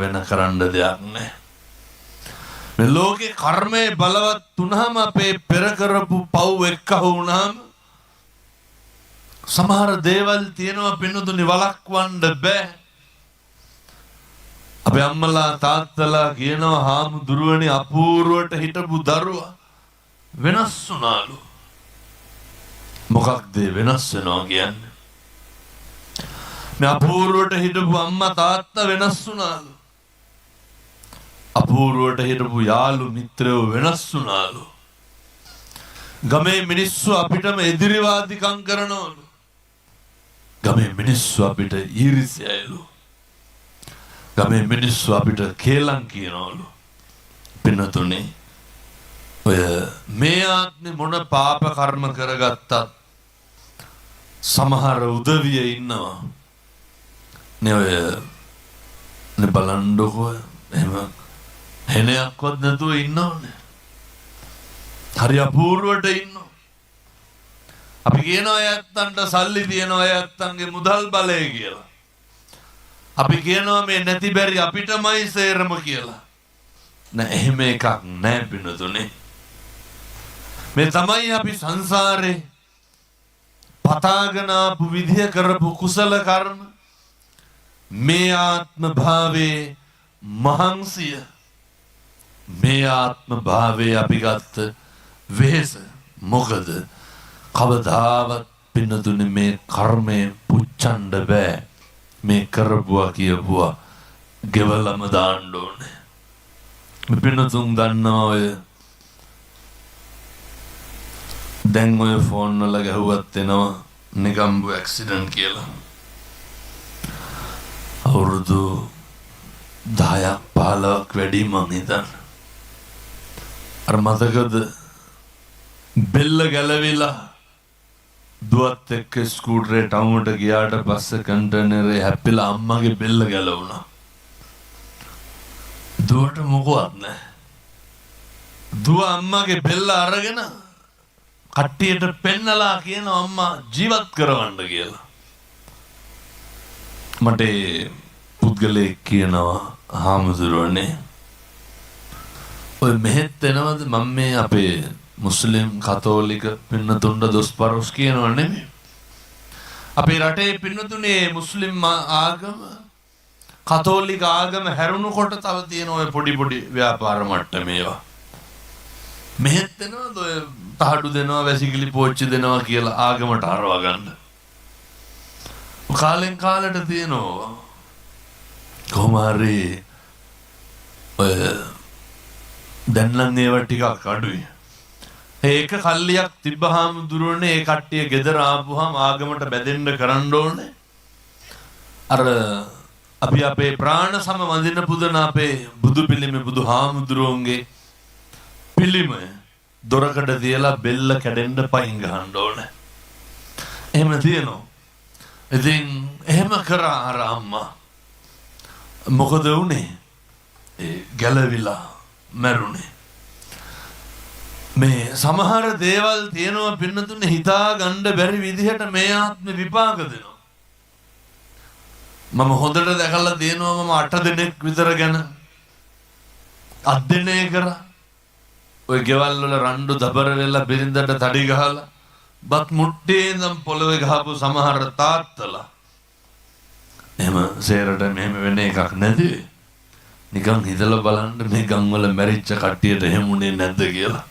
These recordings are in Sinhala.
වෙන කරන්න දෙයක් නැහැ. මේ ලෝකේ කර්මයේ බලවත් තුනම අපේ පෙර කරපු පව් එක්ක වුණාම සමහර දේවල් තියෙනවා පින්නතුනි වළක්වන්න බෑ. අපේ අම්මලා තාත්තලා කියනවා හාමුදුරුවනේ අපූර්වට හිටපු දරුවා වෙනස් වුණාලු. මොකක්ද වෙනස් වෙනවා කියන්නේ? මේ අපූර්වට හිටපු අම්මා තාත්තා වෙනස් වුණාලු. අපූර්වට හිටපු යාළු මිත්‍රයෝ වෙනස් වුණාලු. ගමේ මිනිස්සු අපිටම එදිරිවාදිකම් කරනවලු. ගමේ මිනිස්සු අපිට ඊර්ෂ්‍යයිලු. ගමේ මිනිස්සු අපිට කේලම් කියනවලු. පින්නතුනේ ඔය මේ ආත්මේ මොන පාප කර්ම කරගත්තත් සමහර උදවිය ඉන්නවා නේ. ඔය නේ බලන්නකෝ එහෙම හෙනයක්වත් නැතුව ඉන්නවනේ. හරි අපූර්වට ඉන්නවා. අපි කියනවා ඇත්තන්ට සල්ලි තියනවා ඇත්තන්ගේ මුදල් බලය කියලා. අපි කියනවා මේ නැති බැරි අපිටමයි සේරම කියලා. නෑ එහෙම එකක් නෑ පින්නතුනේ. මේ තමයි අපි සංසාරේ පතාගෙන ආපු විදිය කරපු කුසල කර්ම. මේ ආත්ම භාවයේ මහන්සිය, මේ ආත්ම භාවයේ අපි ගත්ත වෙහෙස. මොකද කවදාවත් පින්නතුනේ මේ කර්මය පුච්චන්න බෑ. මේ කරපුවා කියපුවා ගෙවලම දාන්න ඕනේ. මේ පින්නතුන් දන්නවා ඔය දැන් ඔය ෆෝන් වල ගැහුවත් එනවා නිකම්බු ඇක්සිඩන්ට් කියලා. අවුරුදු 10ක් 15ක් වැඩි මං හිතන්න. අර මතකද බෙල්ල ගැලවිලා දුවත් එක්ක ස්කූටරේ ටවුනට ගියාට පස්සේ කන්ටේනරේ හැප්පිලා අම්මගේ බෙල්ල ගැලවුණා. දුවට මොකවත් නැහැ. දුව අම්මගේ බෙල්ල අරගෙන කට්ටියට පෙන්නලා කියනවා අම්මා ජීවත් කරවන්න කියලා. මට පුද්ගලයෙක් කියනවා හාමුදුරුවනේ ඔය මෙහෙත් එනවද? මම මේ අපේ මුස්ලිම් කතෝලික පින්නතුන්ට දොස් පරොස් කියනවා නෙමෙයි. අපේ රටේ පින්නතුනේ මුස්ලිම් ආගම කතෝලික ආගම හැරුණුකොට තව තියෙන ඔය පොඩි පොඩි ව්‍යාපාර මට්ටම මේවා. මෙහෙත් එනවද ඔය තහඩු දෙනවා වැසිකිලි පෝච්චි දෙනවා කියලා ආගමට හරව ගන්න. කාලෙන් කාලට තියෙනවා කොහොම හරි ඔය දැන් නම් ඒවා ටිකක් අඩුයි. ඒක කල්ලියක් තිබ්බහම දුරනේ ඒ කට්ටිය ගෙදර ආපුවාම ආගමට බැදෙන්න කරන්න ඕනේ. අර අපි අපේ ප්‍රාණ සම වඳින පුදන අපේ බුදු පිළිමේ බුදුහාමුදුරුවන්ගේ පිළිම දොරකඩ තියලා බෙල්ල කැඩෙන්න පයින් ගහන්න ඕනේ. එහෙම තියෙනවා. ඉතින් එහෙම කරා අර අම්මා. මොකද වුනේ? ඒ ගැලවිලා මැරුණේ. මේ සමහර දේවල් තියෙනවා පින්නතුනේ හිතා ගන්න බැරි විදිහට මේ ආත්ම විපාක දෙනවා. මම හොඳට දැකලා තියෙනවා මම 8 දිනක් විතර ගැන අධ්‍යයනය කරා. ඔය ගෙවල් වල රණ්ඩු දබර වෙලා බිරිඳට තඩි ගහලා බත් මුට්ටේ ඉඳන් පොළවේ ගහපු සමහර තාත්තලා එහෙම සේරට මෙහෙම වෙන එකක් නැති. නිකන් හිතලා බලන්න මේ ගම්වල මැරිච්ච කට්ටියට එහෙමුනේ නැද්ද කියලා.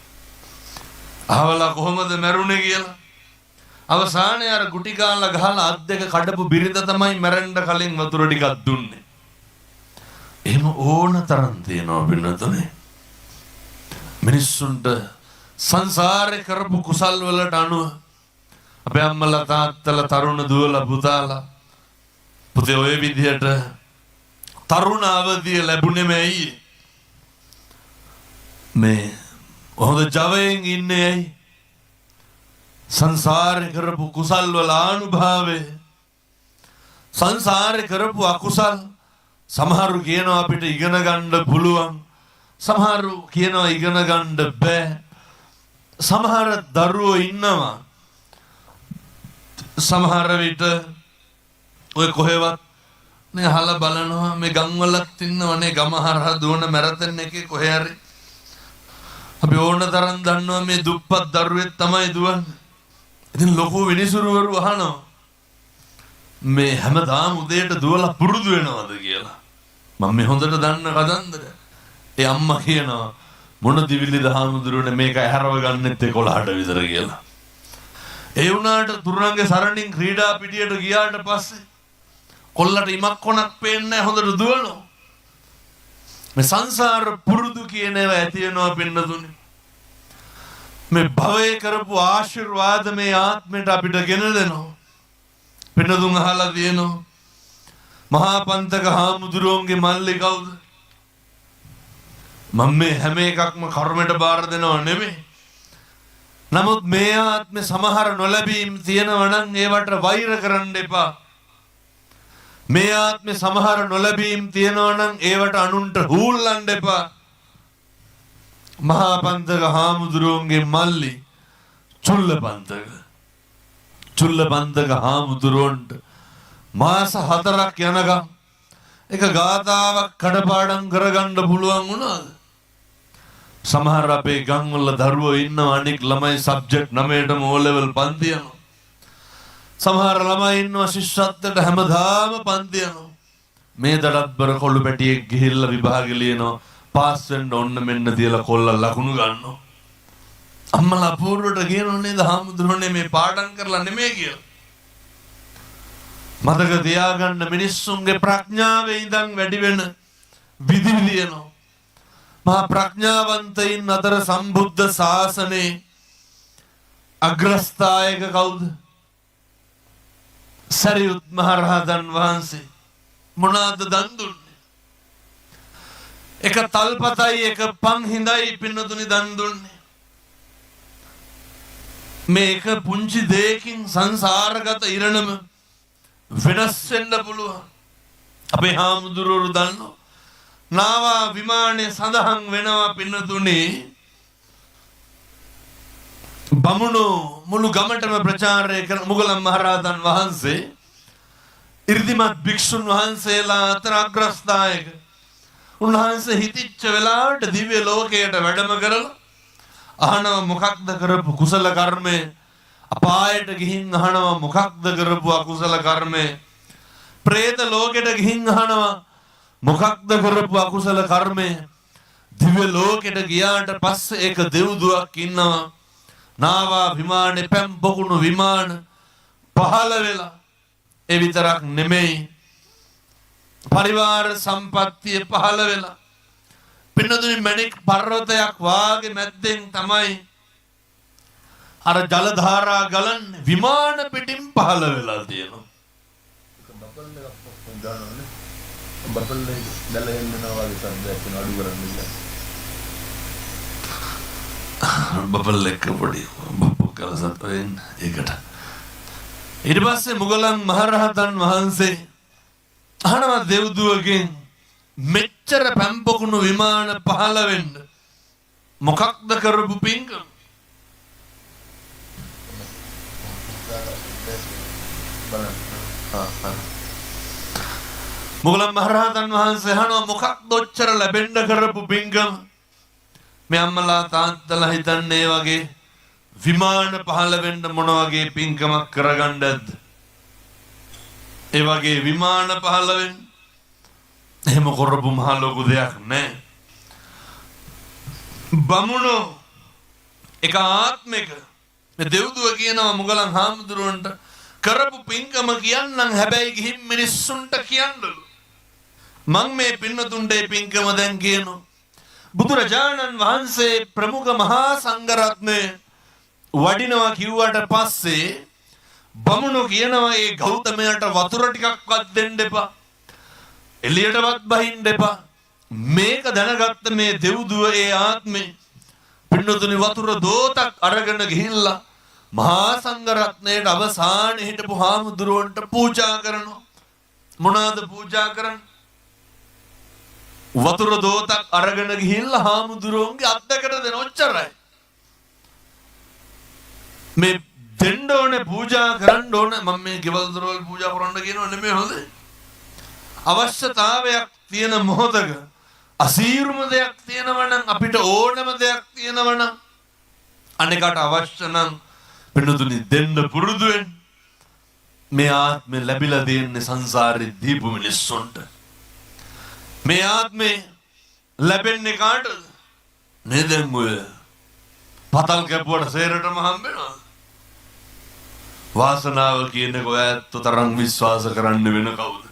අහවලා කොහොමද මැරුණේ කියලා. අවසානයේ අර ගුටි කාලා ගහලා අත් දෙක කඩපු බිරිඳ තමයි මැරෙන්න කලින් වතුර ටිකක් දුන්නේ. එහෙම ඕන තරම් තියෙනවා වෙනතනේ. මිනිස්සුන්ට සංසාරේ කරපු කුසල් වලට අනුව අපේ අම්මලා තාත්තලා තරුණ දුවලා පුතාලා පුතේ ඔය විදිහට තරුණ අවදිය ලැබුණේම ඇයි? මේ හොඳ ජවයෙන් ඉන්නේ ඇයි? සංසාරේ කරපු කුසල් වල ආනුභාවය. සංසාරේ කරපු අකුසල් සමහරු කියනවා අපිට ඉගෙන ගන්න පුළුවන්. සමහරු කියනවා ඉගෙන ගන්න බෑ. සමහර දරුවෝ ඉන්නවා සමහර විට ඔය කොහෙවත් නේ අහලා බලනවා මේ ගම්වලත් ඉන්නවනේ ගම හරහා දුවන මැරතන් එකේ කොහේ හරි අපි ඕන තරම් දන්නවා මේ දුප්පත් දරුවෙක් තමයි දුවන්නේ. ඉතින් ලොකු විනිසුරුවරු අහනවා මේ හැමදාම උදේට දුවලා පුරුදු වෙනවද කියලා. මම මේ හොඳට දන්න කතන්දර. ඒ අම්මා කියනවා මොන දිවිලි දහමුදුරනේ මේක ඇහැරව ගන්නෙත් 11ට විතර කියලා. ඒ වුණාට තුරුණන්ගේ සරණින් ක්‍රීඩා පිටියට ගියාට පස්සේ කොල්ලට ඉමක් කොනක් පේන්නේ නැහැ හොඳට දුවනවා. මේ සංසාර පුරුදු කියන ඒවා ඇති වෙනවා පින්නතුනේ. මේ භවයේ කරපු ආශිර්වාද මේ ආත්මයට අපිට ගෙන දෙනවා. පින්නතුන් අහලා තියෙනවා මහා පන්තක හාමුදුරුවන්ගේ මල්ලි කවුද? මම මේ හැම එකක්ම කර්මයට බාර දෙනව නෙමෙයි. නමුත් මේ ආත්මේ සමහර නොලැබීම් තියෙනවා නම් ඒවට වෛර කරන්න එපා. මේ ආත්මේ සමහර නොලැබීම් තියෙනවා නම් ඒවට අනුන්ට හූල්ලන්න එපා. මහා පන්තක හාමුදුරුවන්ගේ මල්ලි චුල්ලපන්තක හාමුදුරුවන්ට මාස 4ක් යනකම් එක ගාතාවක් කඩපාඩම් කරගන්න පුළුවන් වුණාද? සමහර අපේ ගම්වල දරුවෝ ඉන්නවා අනික් ළමයි සබ්ජෙක්ට් 9ටම O level පන්ති යනවා. සමහර ළමයි ඉන්නවා ශිෂ්‍යත්වයට හැමදාම පන්ති යනවා. මේ දඩබ්බර කොළු පැටියෙක් ගිහිල්ලා විභාගෙ ලියනවා පාස් වෙන්න ඕන්න මෙන්න තියලා කොල්ල ලකුණු ගන්නවා. අම්මලා අපූර්වට කියනවා නේද හාමුදුරනේ මේ පාඩම් කරලා නෙමෙයි කියලා. මතක තියාගන්න මිනිස්සුන්ගේ ප්‍රඥාවේ ඉඳන් වැඩි වෙන විදි ලියනවා. මහා ප්‍රඥාවන්තයින් අතර සම්බුද්ධ ශාසනයේ අග්‍රස්ථායක කවුද? සරියුත් මහ රහතන් වහන්සේ. මොනවාද දන් දුන්නේ? එක තල්පතයි එක පන් හිඳයි පින්නතුනි දන් දුන්නේ. මේක පුංචි දෙයකින් සංසාරගත ඉරණම වෙනස් වෙන්න පුළුවන්. අපේ හාමුදුරුවෝ දන්නවා නාවා විමානයේ සඳහන් වෙනවා පින්නතුනි බමුණෝ මුළු ගමටම ප්‍රචාරය කරන මුගලන් මහරහතන් වහන්සේ ඉර්ධිමත් භික්ෂුන් වහන්සේලා අතර අග්‍රස්ථායක. උන්වහන්සේ හිතිච්ච වෙලාවට දිව්‍ය ලෝකයට වැඩම කරලා අහනවා මොකක්ද කරපු කුසල කර්මය? අපායට ගිහින් අහනවා මොකක්ද කරපු අකුසල කර්මය? പ്രേත ලෝකෙට ගිහින් අහනවා මොකක්ද කරපු අකුසල කර්මය? දිව්‍ය ලෝකෙට ගියාට පස්සේ එක දෙව්දුවක් ඉන්නවා නාවා විමානේ පැම් බොකුණු විමාන පහළ වෙලා. ඒ විතරක් නෙමෙයි පරිවාර සම්පත්තිය පහළ වෙලා පින්නතුනි මණික් පර්වතයක් වාගේ මැද්දෙන් තමයි අර ජල ධාරා ගලන්නේ විමාන පිටින් පහළ වෙලා තියෙනවා. බබල් දැල එන්නවා වගේ සද්දයක් වෙන අඩු කරන්නේ. බබල් එක පොඩි බබු කලසත් වෙන ඒකට. ඊට පස්සේ මුගලන් මහරහතන් වහන්සේ අහනවා දෙව්දුවගෙන් මෙච්චර පැම්පොකුණු විමාන පහළ වෙන්න මොකක්ද කරපු පින්කම? මුගලන් මහරහතන් වහන්සේ අහනවා මොකක්ද ඔච්චර ලැබෙන්න කරපු පින්කම? මේ අම්මලා තාත්තලා හිතන්නේ වගේ විමාන පහළ වෙන්න මොන වගේ පින්කමක් කරගන්නද? ඒ වගේ විමාන පහළ වෙන්න එහෙම කරපු මහ ලොකු දෙයක් නෑ. බමුණෝ එක ආත්මික මේ දෙව්දුව කියනවා මුගලන් හාමුදුරුවන්ට කරපු පින්කම කියන්නම් හැබැයි ගිහින් මිනිස්සුන්ට කියන්නලු. මං මේ පින්නතුන්ට මේ පින්කම දැන් කියනවා. බුදුරජාණන් වහන්සේ ප්‍රමුඛ මහා සංඝරත්නය වඩිනවා කිව්වට පස්සේ බමුණෝ කියනවා ඒ ගෞතමයාට වතුර ටිකක්වත් දෙන්න එපා. එළියටවත් බහින්න එපා. මේක දැනගත්ත මේ දෙව්දුව ඒ ආත්මේ පින්නතුනි වතුර දෝතක් අරගෙන ගිහිල්ලා මහා සංඝරත්නයට අවසානයේ හිටපු හාමුදුරුවන්ට පූජා කරනවා. මොනවාද පූජා කරන්නේ? වතුර දෝතක් අරගෙන ගිහිල්ලා හාමුදුරුවන්ගේ අත් දෙකට දෙන ඔච්චරයි. මේ දෙන්න ඕනේ පූජා කරන්න ඕනේ. මම මේ ගෙවල් දොරවල් පූජා කරන්න කියනව නෙමෙයි හොඳේ. අවශ්‍යතාවයක් තියෙන මොහොතක අසීරුම දෙයක් තියෙනවා නම් අපිට ඕනම දෙයක් තියෙනවා නම් අනේකට අවශ්‍ය නම් පින්නතුනි දෙන්න පුරුදු වෙන්න. මේ ආත්මේ ලැබිලා දෙන්නේ සංසාරේ දීපු මිනිස්සුන්ට. මේ ආත්මේ ලැබෙන්නේ කාටද? නේදන් ඔය පතල් කැපුවට සේරටම හම්බෙනවා. වාසනාව කියන්නේ කොහේත් තරම් විශ්වාස කරන්න වෙන කවුද?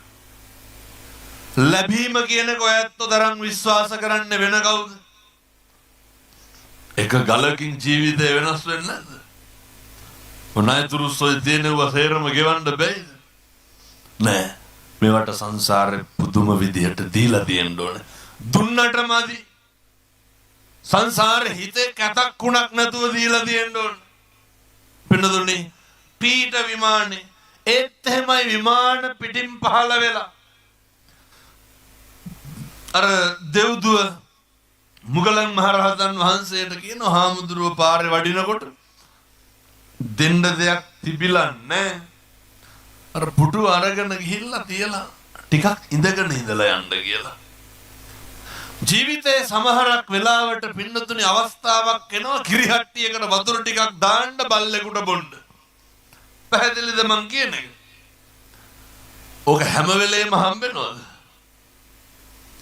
ලැබීම කියන්නේ කොහේත් තරම් විශ්වාස කරන්න වෙන කවුද? එක ගලකින් ජීවිතය වෙනස් වෙන්නේ නැද්ද? මොනයිතුරු සොය දෙනව සේරම ගෙවන්න බැයිද? නෑ. මේවට සංසාරේ පුදුම විදියට දීලා තියෙන්න ඕනේ. දුන්නට මදි. සංසාරේ හිතේ කැතක් කුණක් නැතුව දීලා තියෙන්න ඕනේ. පින්නදුනේ පීඨ විමානේ ඒත් එහෙමයි විමාන පිටින් පහළ වෙලා අර දෙව්දුව මුගලන් මහරහතන් වහන්සේට කියන හාමුදුරුව පාරේ වඩිනකොට දෙන්න දෙයක් තිබිලා නැහැ. අර පුටු අරගෙන ගිහිල්ලා තියලා ටිකක් ඉඳගෙන ඉඳලා යන්න කියලා. ජීවිතේ සමහරක් වෙලාවට පින්නතුනේ අවස්ථාවක් එනවා කිරිහට්ටියකට වතුර ටිකක් දාන්න බල්ලෙකුට බොන්න. පැහැදිලිද මං කියන්නේ? ඕක හැම වෙලේම හම්බෙනවද?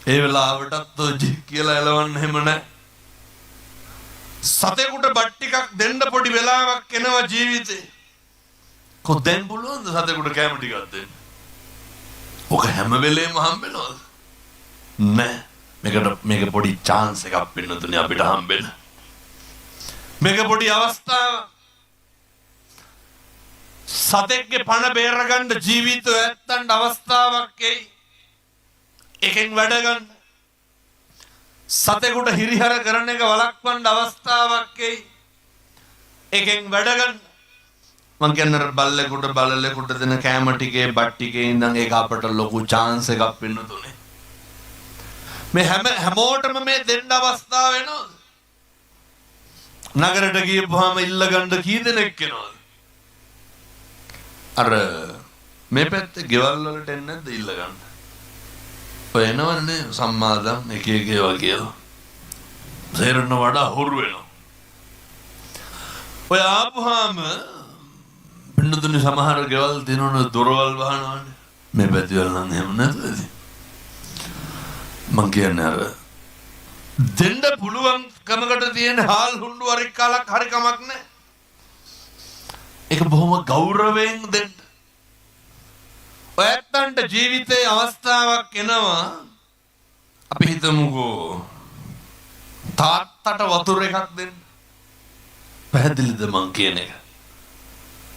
ඒ වෙලාවටත් ඔය කියලා එලවන්න හැම නැහැ. සතෙකුට බත් ටිකක් දෙන්න පොඩි වෙලාවක් එනවා ජීවිතේ. කොහෙන් පුළුවන්ද සතෙකුට කැම ටිකක් දෙන්න? ඕක හැම වෙලේම හම්බෙනවද? නැහැ. මේක පොඩි chance එකක් පින්නතුනේ අපිට හම්බෙන්න. මේක පොඩි අවස්ථාවක්. සතෙක්ගේ පණ බේරගන්න ජීවිතය ඇත්තන්ට අවස්ථාවක් එයි. එකෙන් වැඩ ගන්න. සතෙකුට හිරිහැර කරන එක වළක්වන්න අවස්ථාවක් එයි. එකෙන් වැඩ ගන්න. මං කියන්නේ බල්ලෙකුට දෙන කැම ටිකේ බත් ටිකේ ඉඳන් ඒක අපට ලොකු chance එකක් වෙන්න තුනේ. මේ හැමෝටම මේ දෙන්න අවස්ථාව වෙනවද? නගරයට ගියපුවාම ඉල්ල ගන්න කී දෙනෙක් එනවද? අර මේ පැත්තේ ගෙවල් වලට එන්නේ නැද්ද ඉල්ල ගන්න? ඔය එනවනේ සම්මාදම් එක ඒවා කියලා. සේරන වඩා හොරු වෙනවා. ඔය ආපුවාම පින්නතුනි සමහර ගෙවල් දිනන දොරවල් වහනවානේ. මේ පැති වල නම් එහෙම නැද්ද? මං කියන්නේ අර දෙන්න පුළුවන් කමකට තියෙන හාල් හුණ්ඩු වරික් කාලක් හරි කමක් නැහැ. ඒක බොහොම ගෞරවයෙන් දෙන්න. ඔයත්තන්ට ජීවිතේ අවස්ථාවක් එනවා. අපි හිතමුකෝ තාත්තට වතුර එකක් දෙන්න. පැහැදිලිද මං කියන එක?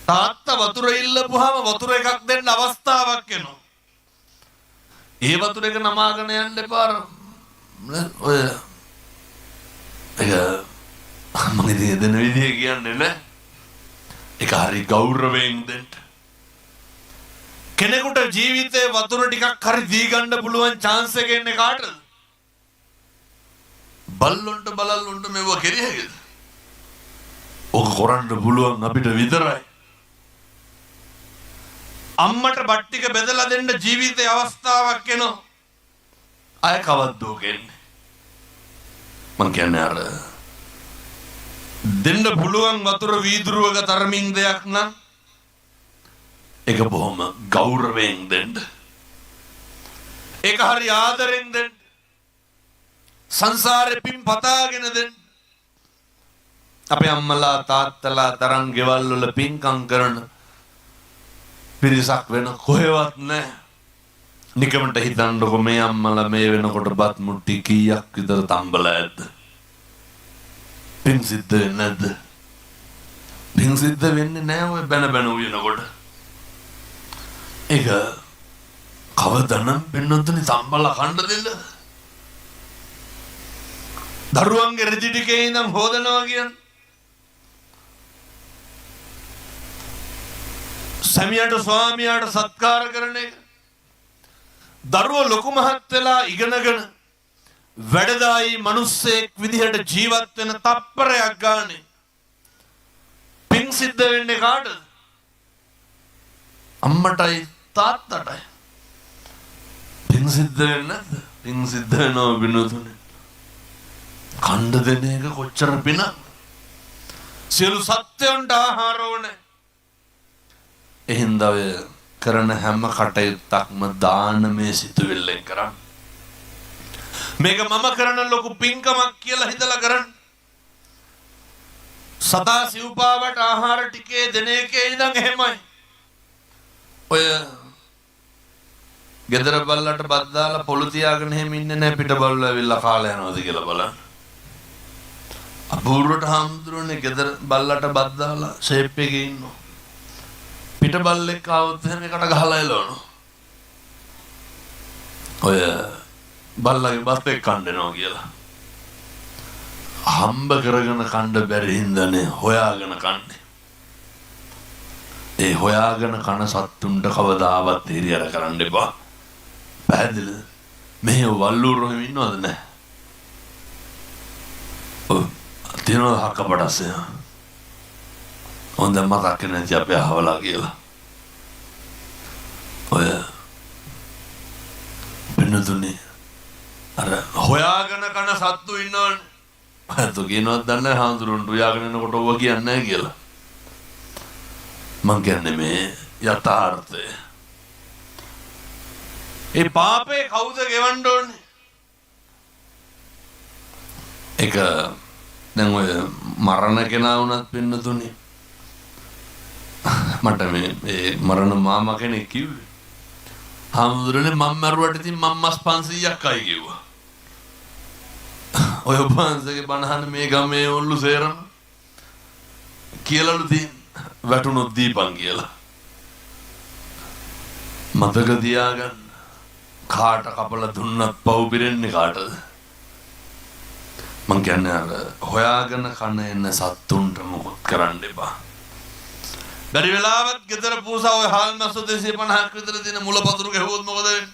තාත්තා වතුර ඉල්ලපුවාම වතුර එකක් දෙන්න අවස්ථාවක් එනවා. ඒ වතුර එක නමාගෙන යන්න එපා. ඔය ඒක මම ඉතින් දෙන විදිය කියන්නේ නැහැ. ඒක හරි ගෞරවයෙන් දෙන්න. කෙනෙකුට ජීවිතේ වතුර ටිකක් හරි දී ගන්න පුළුවන් chance එක එන්නේ කාටද? බල්ලොන්ට බලල්ලොන්ට මේව කෙරියද? ඔක කරන්න පුළුවන් අපිට විතරයි. අම්මට බත් ටික බෙදලා දෙන්න ජීවිතේ අවස්ථාවක් එනවා. අය කවද්දෝ කියන්නේ. මං කියන්නේ අර දෙන්න පුළුවන් වතුර වීදුරුවක තරමින් දෙයක් නම් ඒක බොහොම ගෞරවයෙන් දෙන්න. ඒක හරි ආදරෙන් දෙන්න. සංසාරේ පින් පතාගෙන දෙන්න. අපේ අම්මලා තාත්තලා තරම් ගෙවල් වල පින්කම් කරන පිරිසක් වෙන කොහෙවත් නැහැ. නිකමට හිතන්නකො මේ අම්මලා මේ වෙනකොට බත් මුට්ටි කීයක් විතර තම්බලා ඇද්ද? පින් සිද්ධ වෙන්නේ නැද්ද? පින් සිද්ධ වෙන්නේ නැහැ ඔය බැන උයනකොට. ඒක කවදනම් පින්නොත්නි තම්බලා කන්න දෙන්න. දරුවන්ගේ රෙදි ටිකේ ඉඳන් හොදනවා කියන්නේ. සැමියාට ස්වාමියාට සත්කාර කරන එක. දරුවෝ ලොකු මහත් වෙලා ඉගෙනගෙන වැඩදායි මිනිස්සෙක් විදිහට ජීවත් වෙන තප්පරයක් ගානේ පින් සිද්ධ වෙන්නේ කාටද? අම්මටයි තාත්තටයි. පිං සිද්ධ වෙන්නේ නැද්ද? පිං සිද්ධ වෙනවා බිනුතුනේ. කණ්ඩ දෙන එක කොච්චර පිනක්. සියලු සත්‍යයන්ට ආහාර ඕනේ. එහෙනම් ඔය කරන හැම කටයුත්තක්ම දානමය සිතුවිල්ලෙන් කරන්න. මේක මම කරන ලොකු පින්කමක් කියලා හිතලා කරන්න. සදා සිව්පාවට ආහාර ටිකේ දෙන එකේ ඉඳන් එහෙමයි. ඔය ගෙදර බල්ලට බත් දාලා පොළු තියාගෙන එහෙම ඉන්නේ නැහැ පිට බල්ලෝ ඇවිල්ලා කාලා යනවාද කියලා බලන්න. අපූර්වට හාමුදුරනේ ගෙදර බල්ලට බත් දාලා ෂේප් එකේ ඉන්නවා. පිට බල්ලෙක් ආවොත් එහෙම එකට ගහලා එලවනවා. ඔය බල්ලගේ බත් එක්ක කන්නනවා කියලා. හම්බ කරගෙන කන්න බැරි හින්දානේ හොයාගෙන කන්නේ. ඒ හොයාගෙන කන සත්තුන්ට කවදාවත් හිරියර කරන්න එපා. පැහැදිලිද? මෙහෙ වල්ලුරෝ එහෙම ඉන්නවද නැහැ? ඔව් තියනවා හක්කපඩස්සේ. හොඳ මතක් නැති අපේ අහවලා කියලා. ඔය වෙනදුනේ අර හොයාගෙන කන සත්තු ඉන්නවනේ. අතෝ කියනවත් දන්නේ හාමුදුරුවෝ හොයාගෙන යනකොට ඔව කියන්නේ නැහැ කියලා. මං කියන්නේ මේ යථාර්ථය. ඒ පාපේ කවුද ගෙවන්න ඕනේ? ඒක දැන් ඔය මරණ කෙනා වුණත් පින්නතුනේ. මට මේ මරණ මාමා කෙනෙක් කිව්වේ. හාමුදුරනේ මම මරුවට ඉතින් මම මස් 500ක් අය කිව්වා. ඔය වහන්සේගේ බණහන මේ ගමේ ඔල්ලු සේරම කියලාලු තියෙන වැටුණොත් දීපන් කියලා. මතක තියාගන්න. කාට කපලා දුන්නත් පව් පිරෙන්නේ කාටද? මං කියන්නේ අර හොයාගෙන කන එන සත්තුන්ට මොකොත් කරන්න එපා. බැරි වෙලාවත් ගෙදර පූසා ඔය හාල් මැස්සෝ 250ක් විතර තියෙන මුලපතුරු ගැහුවොත් මොකද වෙන්නේ?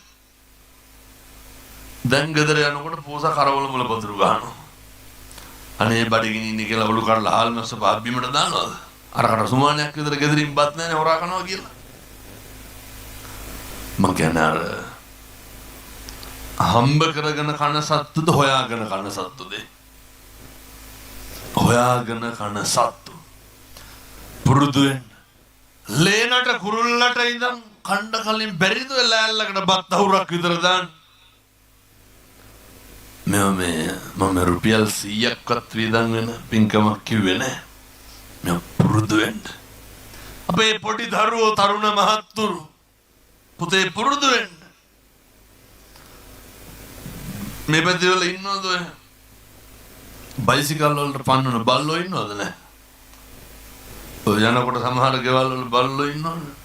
දැන් ගෙදර යනකොට පූසා කරවල මුලපතුරු ගහනවා. අනේ බඩගිනි ඉන්නේ කියලා ඔලු කරලා හාල් මැස්සෝ පාබ්බිමට දානවද? අරකට සුමානයක් විතර ගෙදරින් බත් නැනේ හොරා කනවා කියලා. මං කියන්නේ අර හම්බ කරගෙන කන සත්තුද හොයාගෙන කන සත්තුද? හොයාගෙන කන සත්තු. පුරුදු වෙන්න. ලේනට කුරුල්ලට ඉඳන් කණ්ඩ කලින් බැරිද ලෑල්ලකට බත් අහුරක් විතර දාන්න. මම රුපියල් 100ක්වත් වියදම් වෙන පින්කමක් කිව්වේ නෑ. මම පුරුදු වෙන්න. අපේ පොඩි දරුවෝ තරුණ මහත්තුරු පුතේ පුරුදු වෙන්න. මේ පැතිවල ඉන්නවද ඔය? බයිසිකල් වලට පන්නන බල්ලෝ ඉන්නවද නැහැ? ඔය යනකොට සමහර ගෙවල් වල බල්ලෝ ඉන්නවනේ.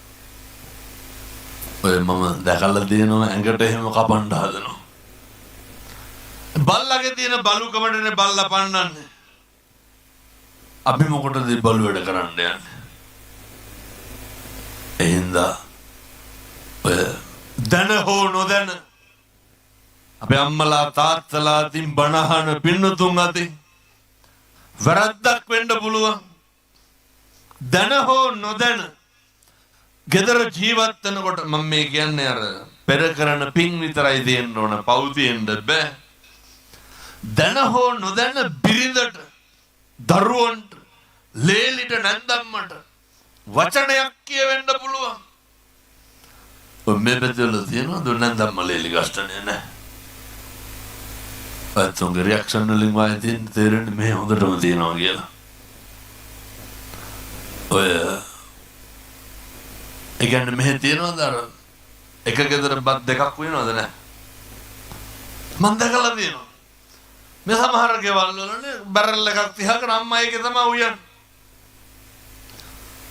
ඔය මම දැකලා දිනනවා ඇඟට එහෙම කපන්න හදනවා. බල්ලගේ තියෙන බලුකමටනේ බල්ලා පන්නන්නේ. අපි මොකටද බලු වැඩ කරන්න යන්නේ? එහෙනම් ඔය දන හෝ නොදැන අපේ අම්මලා තාත්තලා තින් බණහන පින්නතුන් අතින් වැරද්දක් වෙන්න පුළුවන්. දන හෝ නොදැන ගෙදර ජීවත් වෙනකොට මම මේ කියන්නේ අර පෙර කරන පින් විතරයි දෙන්න ඕන පව් දෙන්න බෑ. දන හෝ නොදැන බිරිඳට දරුවන්ට ලේලිට නැන්දම්මට වචනයක් කියවෙන්න පුළුවන්. ඔය මේ බෙදලා තියෙනවා දුන්නන්දම්ම ලේලි ගස්ටනේ නැහැ. අතෝගේ රියැක්ෂන් වලින් වයින් තේරෙන්නේ මේ හොඳටම තියෙනවා කියලා. ඔය ඒ කියන්නේ මෙහෙ තියෙනවද අර එක ගෙදර බත් දෙකක් වෙනවද නැහැ? මම දැකලා තියෙනවා. මේ සමහර ගෙවල් වලනේ බැරල් එකක් තියාගෙන අම්මා ඒකේ තමයි උයන්නේ.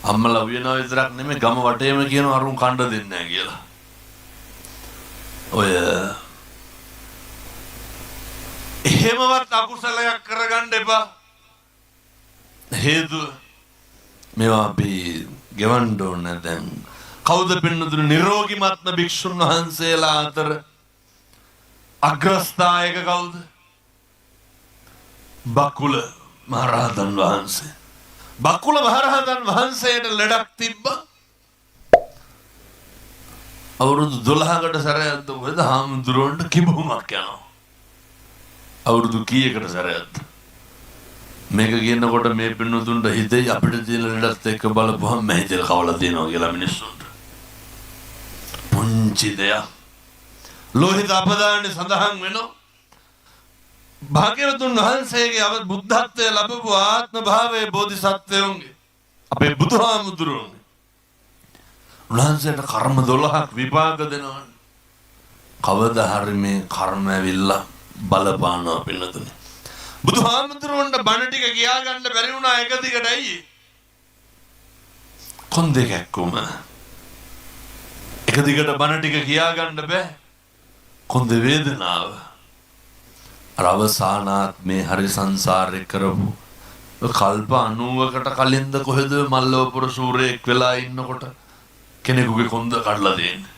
අම්මලා උයනවා විතරක් නෙමෙයි ගම වටේම කියනවා අරුන් කණ්ඩ දෙන්නේ නැහැ කියලා. ඔය එහෙමවත් අකුසලයක් කරගන්න එපා. හේතුව මේවා අපි ගෙවන්න ඕනේ දැන්. කවුද පින්නතුනේ නිරෝගීමත්ම භික්ෂුන් වහන්සේලා අතර අග්‍රස්ථායක කවුද? බකුල මහරහතන් වහන්සේ. බකුල මහරහතන් වහන්සේට ලෙඩක් තිබ්බා. අවුරුදු 12කට සැරයක්ද ඔයද හාමුදුරුවන්ට කිඹුමක් යනවා. අවුරුදු කීයකට සැරයක්ද? මේක කියනකොට මේ පින්නතුන්ට හිතේ අපිට තියෙන ලඩත් එක්ක බලපුවහම මැහිතල කවලා දෙනවා කියලා මිනිස්සුන්ට. පුංචි දෙයක්. ලෝහිත අපදානේ සඳහන් වෙනවා. භාග්‍යවතුන් වහන්සේගේ බුද්ධත්වයේ ලැබපු ආත්ම භාවයේ බෝධිසත්වයන්ගේ අපේ බුදුහාමුදුරුවෝ උන්වහන්සේට කර්ම 12ක් විපාක දෙනවා. කවදා හරි මේ කර්ම ඇවිල්ලා බලපානවා පින්නතුනේ. බුදුහාමුදුරුවන්ට බණ ටික කියා ගන්න බැරි වුණා එක දිගට ඇයි? කොන්දේ කැක්කුම. එක දිගට බණ ටික කියා ගන්න බෑ. කොන්දේ වේදනාව. අවසානාත් මේ හරි සංසාරේ කරපු කල්ප 90කට කලින්ද කොහෙද මල්ලවපුර සූර්යයෙක් වෙලා ඉන්නකොට කෙනෙකුගේ කොන්ද කඩලා දෙන්නේ.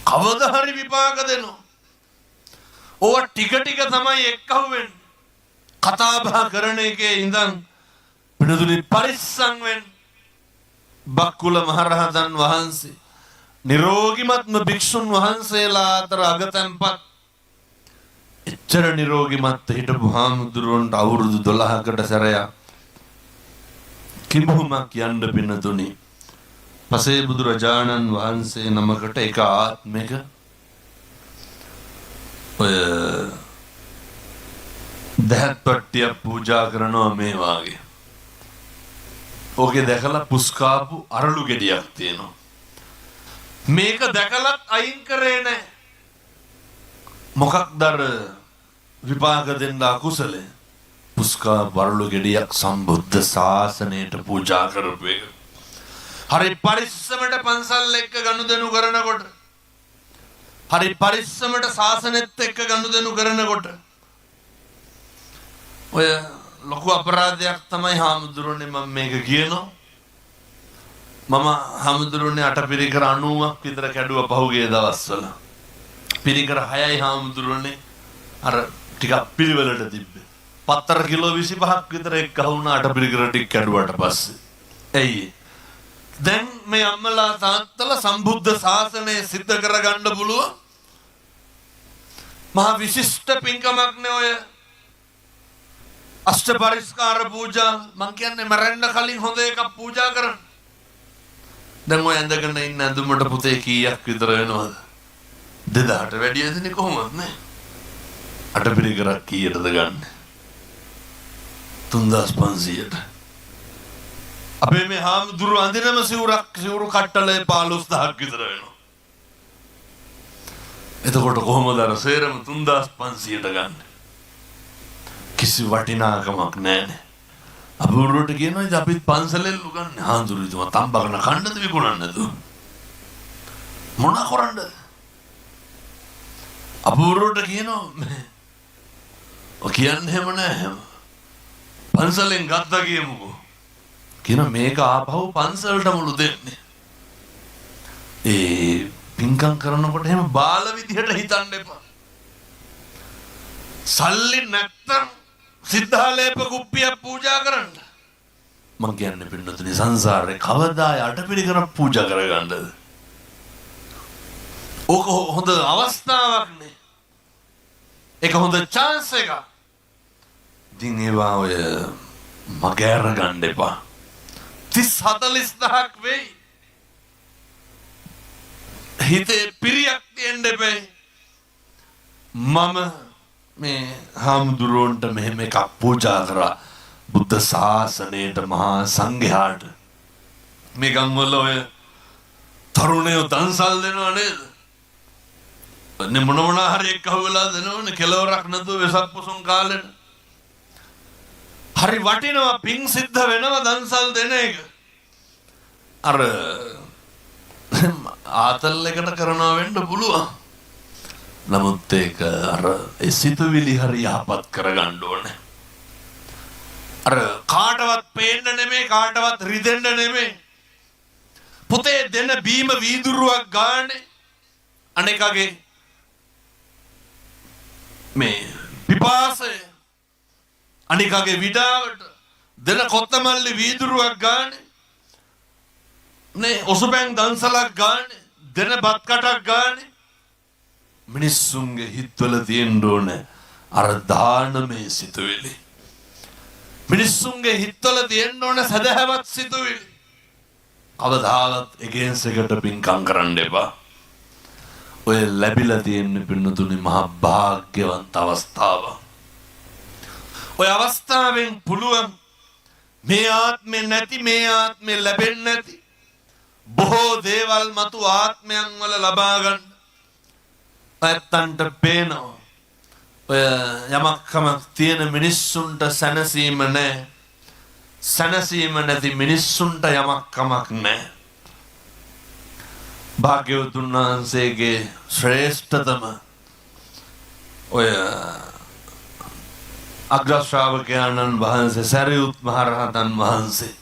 කවදා හරි විපාක දෙනවා. ඕවා ටික ටික තමයි එක්කහුව වෙන්නේ. කතා බහ කරන එකේ ඉඳන් පිනදුනි පරිස්සම් වෙන්න. බක්කුල මහරහතන් වහන්සේ නිරෝගිමත්ම භික්ෂුන් වහන්සේලා අතර අගතැන්පත් එච්චර නිරෝගිමත් හිටපු හාමුදුරුවන්ට අවුරුදු 12කට සැරයක් කිඹුමක් යන්න පිනදුනි. පසේ බුදුරජාණන් වහන්සේ නමකට එක ආත්මික ඔය දහත්පට්ටිය පූජා කරනවා මේ වාගේ. ඕකේ දැකලා පුස්කාපු අරලු ගෙඩියක් තියෙනවා. මේක දැකලත් අයින් කරේ නැහැ. මොකක්ද අර විපාක දෙන්න අකුසලේ? පුස්කාපු අරලු ගෙඩියක් සම්බුද්ධ ශාසනයට පූජා කරපු එක. හරි පරිස්සමට පන්සල් එක්ක ගනුදෙනු කරනකොට හරි පරිස්සමට ශාසනෙත් එක්ක ගනුදෙනු කරනකොට ඔය ලොකු අපරාධයක් තමයි හාමුදුරනේ මම මේක කියනවා. මම හාමුදුරනේ අටපිරිකර 90ක් විතර කැඩුවා පහුගිය දවස්වල. පිරිකර 6යි හාමුදුරනේ අර ටිකක් පිළිවෙලට තිබ්බේ. පත්තර කිලෝ 25ක් විතර එක්ක වුණා අටපිරිකර ටික කැඩුවට පස්සේ. එයි දැන් මේ අම්මලා තාත්තලා සම්බුද්ධ ශාසනය සිද්ධ කරගන්න පුළුවන් මහා විශිෂ්ට පින්කමක් නේ ඔය අෂ්ට පරිස්කාර පූජා. මං කියන්නේ මරන්න කලින් හොඳ එකක් පූජා කරන්න. දැන් ඔය ඇඳගෙන ඉන්න ඇඳුමට පුතේ කීයක් විතර වෙනවද? 2000ට වැඩි ඇදෙන්නේ කොහොමද නේ? අටපිරිකරක් කීයටද ගන්න? 3500ට. අපේ මේ හාමුදුරු අඳිනම සිවුරු කට්ටලේ 15000ක් විතර වෙනවා. එතකොට කොහොමද අර සේරම 3500ට ගන්න? කිසි වටිනාකමක් නැහැ. අපුරුවට කියනවා ඉතින් අපිත් පන්සලෙන් ලුගන්නේ. හාමුදුරු ඉතින් තම්බකන කන්නද විකුණන්නද? මොන කරන්නද? අපුරුවට කියනවා ඔය කියන්නේ එහෙම නැහැ. පන්සලෙන් ගත්තා කියමුකෝ. කියන මේක ආපහු පන්සලට මුළු දෙන්නේ. ඒ පින්කම් කරනකොට එහෙම බාල විදිහට හිතන්න එපා. සල්ලි නැත්තම් සිද්ධාලේප කුප්පිය පූජා කරන්න. මං කියන්නේ පින්නතුනි සංසාරේ කවදා අටපිරිකර පූජා කරගන්නද? ඕක හොඳ අවස්ථාවක් නේ. ඒක හොඳ chance එකක්. ඉතින් ඒවා ඔය මගහැර ගන්න එපා. 30-40000ක් වෙයි. හිතේ පිරියක් තියෙන්න එපා. මම මේ හාමුදුරුවන්ට මෙහෙම එකක් පූජා කරා බුද්ධ ශාසනයට මහා සංඝයාට. මේ ගම්වල ඔය තරුණයෝ දන්සල් දෙනවා නේද? මොන හරි එක්කහුවලා දෙනවනේ කෙලවරක් නැතුව වෙසක් පොසොන් කාලෙට. හරි වටිනවා පිං සිද්ධ වෙනවා දන්සල් දෙන එක. අර ආතල් එකට කරනවා වෙන්න පුළුවන්. නමුත් ඒක අර සිතුවිලි හරි යහපත් කරගන්න ඕනේ. අර කාටවත් පේන්න නෙමෙයි කාටවත් රිදෙන්න නෙමෙයි. පුතේ දෙන බීම වීදුරුවක් ගානේ අනේකගේ මේ පිපාසය අනිකගේ විඩාවට දෙන කොත්තමල්ලි වීදුරුවක් ගානේ නේ ඔසුපැන් දන්සලක් ගානේ දෙන බත් කටක් ගානේ මිනිස්සුන්ගේ හිතවල තියෙන්න ඕනේ අර දානමය සිතුවිලි. මිනිස්සුන්ගේ හිතවල තියෙන්න ඕනේ සදහවත් සිතුවිලි. කවදාවත් එකෙන්ස් එකට පින්කම් කරන්න එපා. ඔය ලැබිලා තියෙන පින්නතුනි මහා භාග්‍යවන්ත අවස්ථාව. ඔය අවස්ථාවෙන් පුළුවන් මේ ආත්මේ නැති මේ ආත්මේ ලැබෙන්නේ නැති බොහෝ දේවල් මතු ආත්මයන් වල ලබා ගන්න. ඇත්තන්ට පේනවා ඔය යමක්කමක් තියෙන මිනිස්සුන්ට සැනසීම නැහැ. සැනසීම නැති මිනිස්සුන්ට යමක්කමක් නැහැ. භාග්‍යවතුන් වහන්සේගේ ශ්‍රේෂ්ඨතම ඔය අග්‍ර ශ්‍රාවකයන්න් වහන්සේ සරියුත් මහ රහතන් වහන්සේ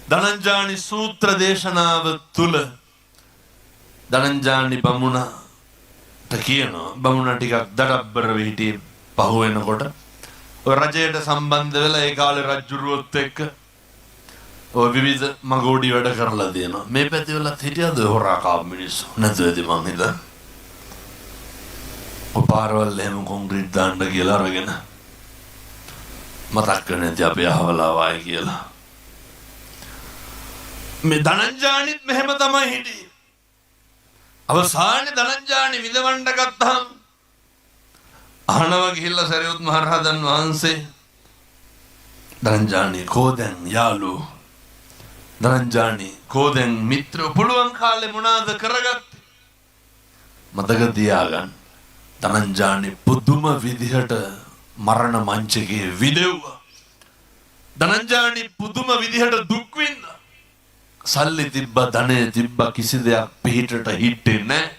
ධනංජානි සූත්‍ර දේශනාව තුල ධනංජානි බමුණට කියනවා බමුණ ටිකක් දඩබ්බර වෙහිටි පහු වෙනකොට ඔය රජයට සම්බන්ධ වෙලා ඒ කාලේ රජුරුවොත් එක්ක ඔය විවිධ මගෝඩි වැඩ කරලා තියෙනවා. මේ පැතිවලත් හිටියද හොරා කාපු මිනිස්සු නැද්ද මං හිතා. ඔය පාරවල් එහෙම කොන්ක්‍රීට් දාන්න කියලා අරගෙන මතක් කරන්නේ අපි අහවලා වයි කියලා. මේ ධනංජානිත් මෙහෙම තමයි හිටියේ. අවසානයේ ධනංජානි විදවන්න ගත්තාම අහනවා ගිහිල්ලා සරියුත් මහ රහතන් වහන්සේ ධනංජානි කෝදෙන් යාළු ධනංජානි කෝදෙන් මිත්‍ර පුළුවන් කාලේ මොනවාද කරගත්තේ මතක තියාගන්න. ධනංජානි පුදුම විදිහට මරණ මංචකේ විදෙව්වා. ධනංජානි පුදුම විදිහට දුක් විඳා. සල්ලි තිබ්බ ධනෙ තිබ්බ කිසි දෙයක් පිටට හිටින්නේ නැහැ.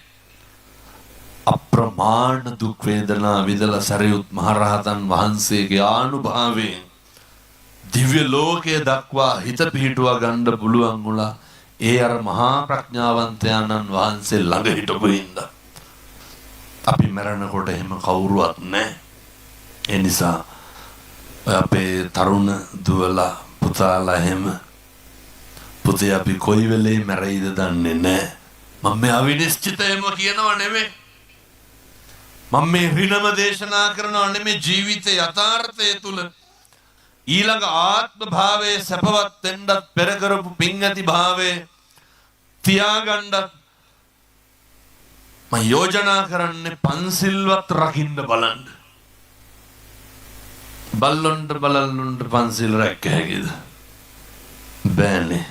අප්‍රමාණ දුක් වේදනා විඳලා සරියුත් මහ රහතන් වහන්සේගේ ආනුභාවයෙන් දිව්‍ය ලෝකයේ දක්වා හිත පිහිටුවා ගන්න පුළුවන් වුණා. ඒ අර මහා ප්‍රඥාවන්තයන්න් වහන්සේ ළඟ හිටපු හින්දා. අපි මරණකොට එහෙම කවුරුවත් නැහැ. ඒ නිසා අපේ තරුණ දුවලා පුතාලා එහෙම පුතේ අපි කොයි වෙලේ මැරෙයිද දන්නේ නැහැ. මම මේ අවිනිශ්චිතයම කියනවා නෙමෙයි. මම මේ ඍණම දේශනා කරනවා නෙමෙයි. ජීවිතේ යථාර්ථය තුල ඊළඟ ආත්ම භාවයේ සපවත් වෙන්නත් පෙර කරපු පින් ඇති භාවයේ තියාගන්නත් මම යෝජනා කරන්නේ පන්සිල්වත් රකින්න බලන්න. බල්ලොන්ට බලල්ලොන්ට පන්සිල් රැක්ක හැකිද? බෑනේ.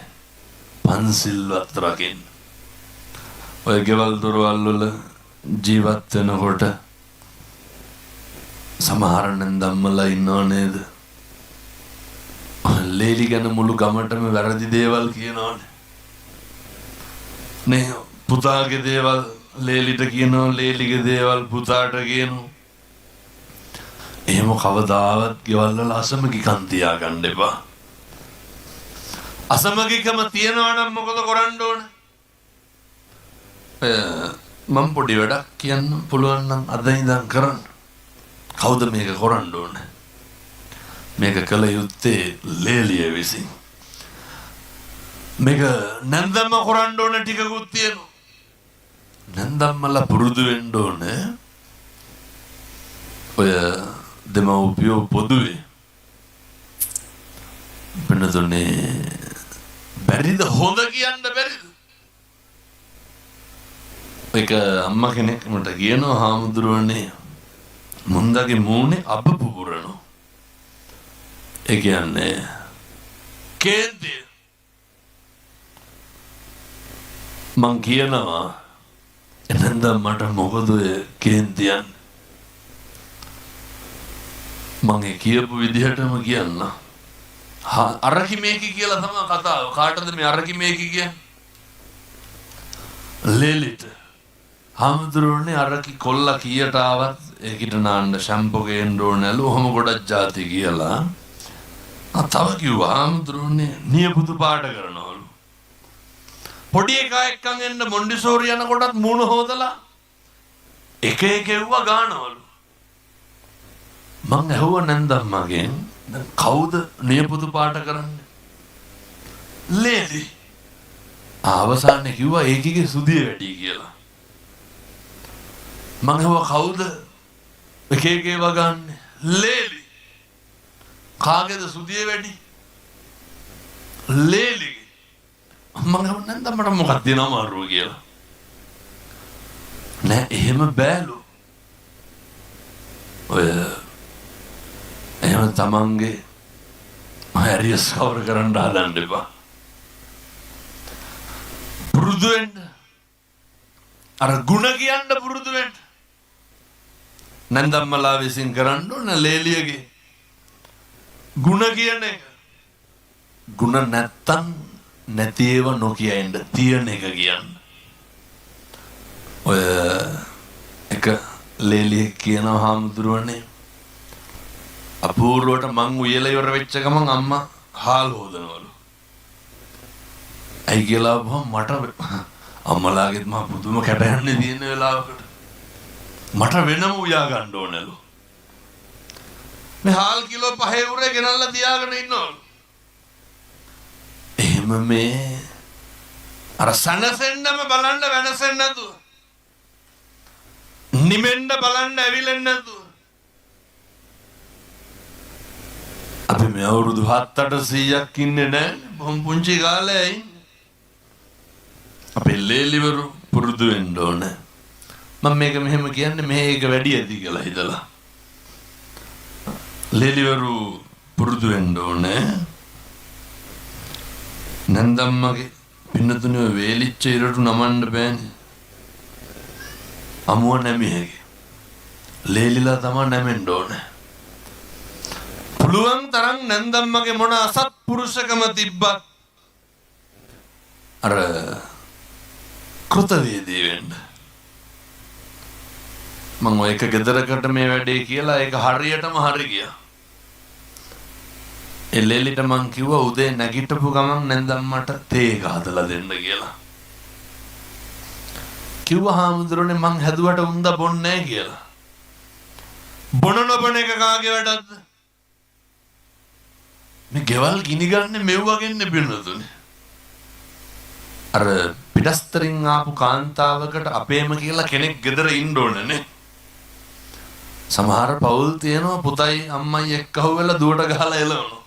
පන්සිල්වත් රකින්න. ඔය ගෙවල් දොරවල් වල ජීවත් වෙනකොට සමහර නන්දම්මලා ඉන්නව නේද? ලේලි ගැන මුළු ගමටම වැරදි දේවල් කියනවනේ. නේ පුතාගේ දේවල් ලේලිට කියනවා, ලේලිගේ දේවල් පුතාට කියනවා. එහෙම කවදාවත් ගෙවල් වල අසමගිකම් තියාගන්න එපා. අසමගිකම තියනවා නම් මොකද කරන්න ඕන? මම පොඩි වැඩක් කියන්න පුළුවන් නම් අද ඉඳන් කරන්න. කවුද මේක කරන්න ඕන? මේක කළ යුත්තේ ලේලිය විසින්. මේක නැන්දම්ම කරන්න ඕන ටිකකුත් තියෙනවා. නැන්දම්මලා පුරුදු වෙන්න ඕනේ. ඔය දෙමව්පියෝ පොදුවේ වෙනදොනේ බැරිද හොඳ කියන්න බැරිද? ඒක අම්මා කෙනෙක් මට කියනවා හාමුදුරුවනේ මුන්දගේ මූණේ අබ පුපුරනවා. ඒ කියන්නේ කේන්ති. මං කියනවා එනන්ද මට මොකද කේන්තියන්? මං ඒ කියපු විදිහටම කියන්න. අරකි මේකි කියලා තමයි කතාව. කාටද මේ අරකි මේකි කියන්නේ? ලේලිට. හාමුදුරුවනේ අරකි කොල්ලා කීයට ආවත් ඒකිට නාන්න ෂැම්පෝ ගේන්න ඕනලු ඔහොම ගොඩක් જાති කියලා. තව කිව්වා හාමුදුරුවනේ නියපුතු පාට කරනවලු. පොඩි එකා එක්කන් එන්න මොන්ඩිසෝරි යනකොටත් මූණ හොදලා එක එක එව්වා ගානවලු. මං ඇහුවා නැන්දම්මගෙන් දැන් කවුද නියපුතු පාට කරන්නේ? ලේලි. අවසානයේ කිව්වා ඒකගේ සුදිය වැඩි කියලා. මම හිතුවා කවුද එක එක ඒවා ගන්න? ලේලි. කාගේද සුදිය වැඩි? ලේලි. මම හිතුවා මට මොකක්ද දෙනව මාරුව කියලා. නෑ එහෙම බෑලු. ඔය එහෙම තමන්ගේ හරිය ස්කවර් කරන්න හදන්න එපා. පුරුදු වෙන්න. අර ಗುಣ කියන්න පුරුදු වෙන්න. නන්දම්මලා විසින් කරන්න ඕන ලේලියගේ ಗುಣ කියන එක. ಗುಣ නැත්තම් නැති ඒවා නොකිය ඉන්න තියෙන එක කියන්න. ඔය එක ලේලිය කියනවා හාමුදුරුවනේ අපූර්වට මං උයලා ඉවර වෙච්ච ගමන් අම්මා හාල් හොදනවලු. ඇයි කියලා මට අම්මලාගෙත් මා පුදුම කැට යන්නේ තියෙන වෙලාවකට මට වෙනම උයා ගන්න ඕනලු. මේ හාල් කිලෝ 5 උරේ ගෙනල්ලා තියාගෙන ඉන්නවලු. එහෙම මේ අර සනසෙන්නම බලන්න වෙනසෙන්නේ නැතුව නිමෙන්න බලන්න ඇවිලෙන්නේ නැතුව අපි මේ අවුරුදු 7-800ක් ඉන්නේ නැහැ. බොම් පුංචි කාලේ ඉන්නේ. අපේ ලේලිවරු පුරුදු වෙන්න ඕනේ. මම මේක මෙහෙම කියන්නේ මේක වැඩි ඇති කියලා හිතලා. ලේලිවරු පුරුදු වෙන්න ඕනේ. නන්දම්මගේ පින්නතුනේ වේලිච්ච ඉරටු නමන්න බෑනේ. අමුව නැමිහෙගේ. ලේලිලා තමයි නැමෙන්න ඕනේ. පුළුවන් තරම් නන්දම්මගේ මොන අසත්පුරුෂකම තිබ්බත් අර කෘතවේදී වෙන්න. මම ඔය එක ගෙදරකට මේ වැඩේ කියලා ඒක හරියටම හරි ගියා. එල්ලෙලිට මං කිව්වා උදේ නැගිටපු ගමන් නන්දම්මට තේ එක හදලා දෙන්න කියලා. කිව්වා හාමුදුරනේ මං හැදුවට උන්ද බොන්නේ නැහැ කියලා. බොන නොබන එක කාගේ වැඩක්ද? මේ ගෙවල් ගිනි ගන්න මෙව්වගෙන් නෙබිනතුනේ. අර පිටස්තරින් ආපු කාන්තාවකට අපේම කියලා කෙනෙක් ගෙදර ඉන්න ඕනනේ. සමහර පවුල් තියෙනවා පුතයි අම්මයි එක්ක අහුවෙලා දුවට ගහලා එලවනවා.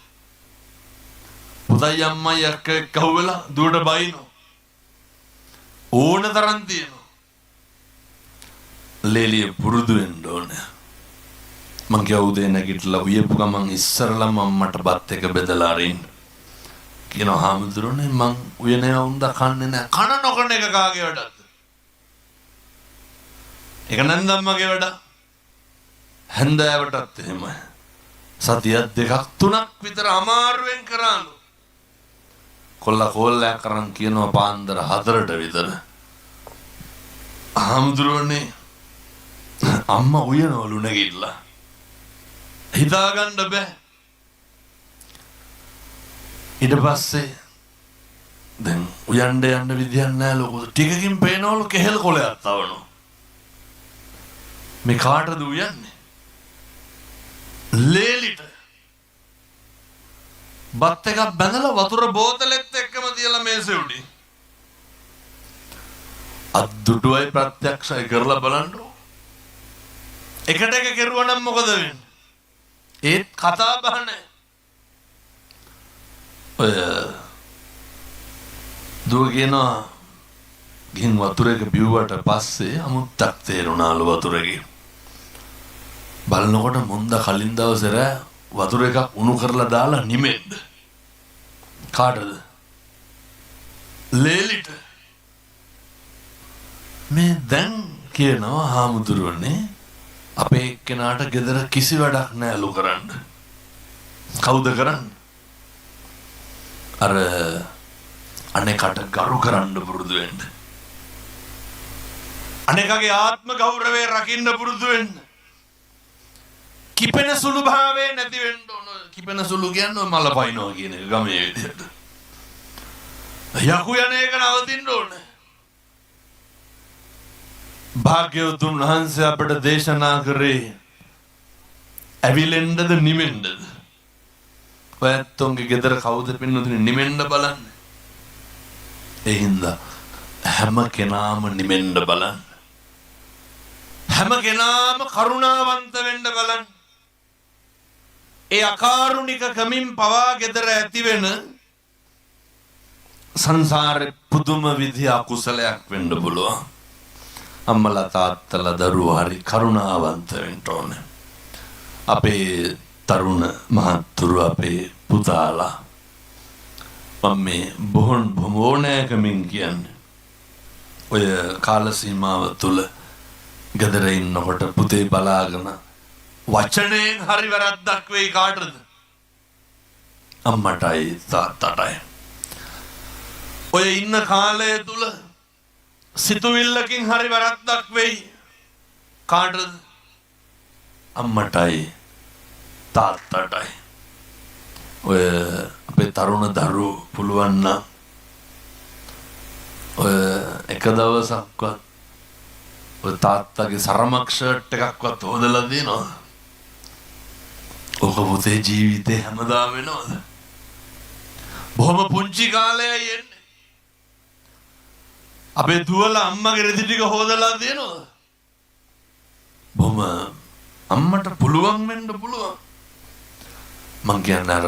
පුතයි අම්මයි එක්ක අහුවෙලා දුවට බයිනවා. ඕන තරම් තියෙනවා. ලේලිය පුරුදු වෙන්න ඕනේ. මං කිය උදේ නැගිටලා උයපු ගමන් ඉස්සරලම අම්මට බත් එක බෙදලා අරින්න. කියනවා හාමුදුරනේ මං උයනේ වුන්ද කන්නේ නැහැ. කන නොකන එක කාගේ වැඩක්ද? ඒක නන්දම්මගේ වැඩ. හැන්දෑවටත් එහෙමයි. සතියක් දෙකක් තුනක් විතර අමාරුවෙන් කරාලු. කොල්ලා කෝල්ලයක් කරන් කියනවා පාන්දර 4ට විතර. හාමුදුරනේ අම්මා උයනවලු නැගිටලා. හිතාගන්න බෑ. ඊට පස්සේ දැන් උයන්න යන්න විදියක් නැහැ ලොකු. ටිකකින් පේනවලු කෙහෙල් කොලයක් තවනවා. මේ කාටද උයන්නේ? ලේලිට. බත් එකක් බැඳලා වතුර බෝතලෙත් එක්කම තියලා මේසෙ උඩින්. අද්දුටුවයි ප්‍රත්‍යක්ෂයි කරලා බලන්න. එකට එක කෙරුවා නම් මොකද වෙන්නේ? ඒත් කතා බහ නැහැ. ඔය දුව කියනවා ගින් වතුර එක බිව්වට පස්සේ අමුත්තක් තේරුණාලු වතුරේ. බලනකොට මොන්ද කලින් දවසේ රෑ වතුර එකක් උණු කරලා දාලා නිමෙන්න. කාටද? ලේලිට. මේ දැන් කියනවා හාමුදුරුවනේ අපේ එක්කෙනාට ගෙදර කිසි වැඩක් නැලු කරන්න. කවුද කරන්නේ? අර අනේකට ගරු කරන්න පුරුදු වෙන්න. අනේකගේ ආත්ම ගෞරවය රකින්න පුරුදු වෙන්න. කිපෙන සුළු භාවය නැති වෙන්න ඕන. කිපෙන සුළු කියන්නේ මල පයින්නවා කියන එක ගමේ විදියට. යකු යන එක නවතින්න ඕනේ. භාග්‍යවතුන් වහන්සේ අපට දේශනා කරේ ඇවිලෙන්නද නිමෙන්නද? ඔයත්තුන්ගේ ගෙදර කවුද පින්නතුනේ නිමෙන්න බලන්නේ? ඒ හින්දා හැම කෙනාම නිමෙන්න බලන්න. හැම කෙනාම කරුණාවන්ත වෙන්න බලන්න. ඒ අකාරුණික කමින් පවා gedara ඇති වෙන සංසාරේ පුදුම විදිහ අකුසලයක් වෙන්න පුළුවන්. අම්මලා තාත්තලා දරුවෝ හරි කරුණාවන්ත වෙන්න ඕනේ. අපේ තරුණ මහත්තුරු අපේ පුතාලා මම මේ බොහෝනෑකමින් කියන්නේ ඔය කාල සීමාව තුල ගෙදර ඉන්නකොට පුතේ බලාගෙන වචනයෙන් හරි වැරද්දක් වෙයි කාටද? අම්මටයි තාත්තටයි. ඔය ඉන්න කාලය තුල සිතුවිල්ලකින් හරි වැරද්දක් වෙයි කාටද? අම්මටයි තාත්තටයි. ඔය අපේ තරුණ දරුවෝ පුළුවන් නම් ඔය එක දවසක්වත් ඔය තාත්තගේ සරමක් ෂර්ට් එකක්වත් හොදලා දෙනවද? ඔක පුතේ ජීවිතේ හැමදාම වෙනවද? බොහොම පුංචි කාලයයි එන්නේ. අපේ දුවලා අම්මගේ රෙදි ටික හොදලා දෙනවද? බොහොම අම්මට පුළුවන් වෙන්න පුළුවන්. මං කියන්නේ අර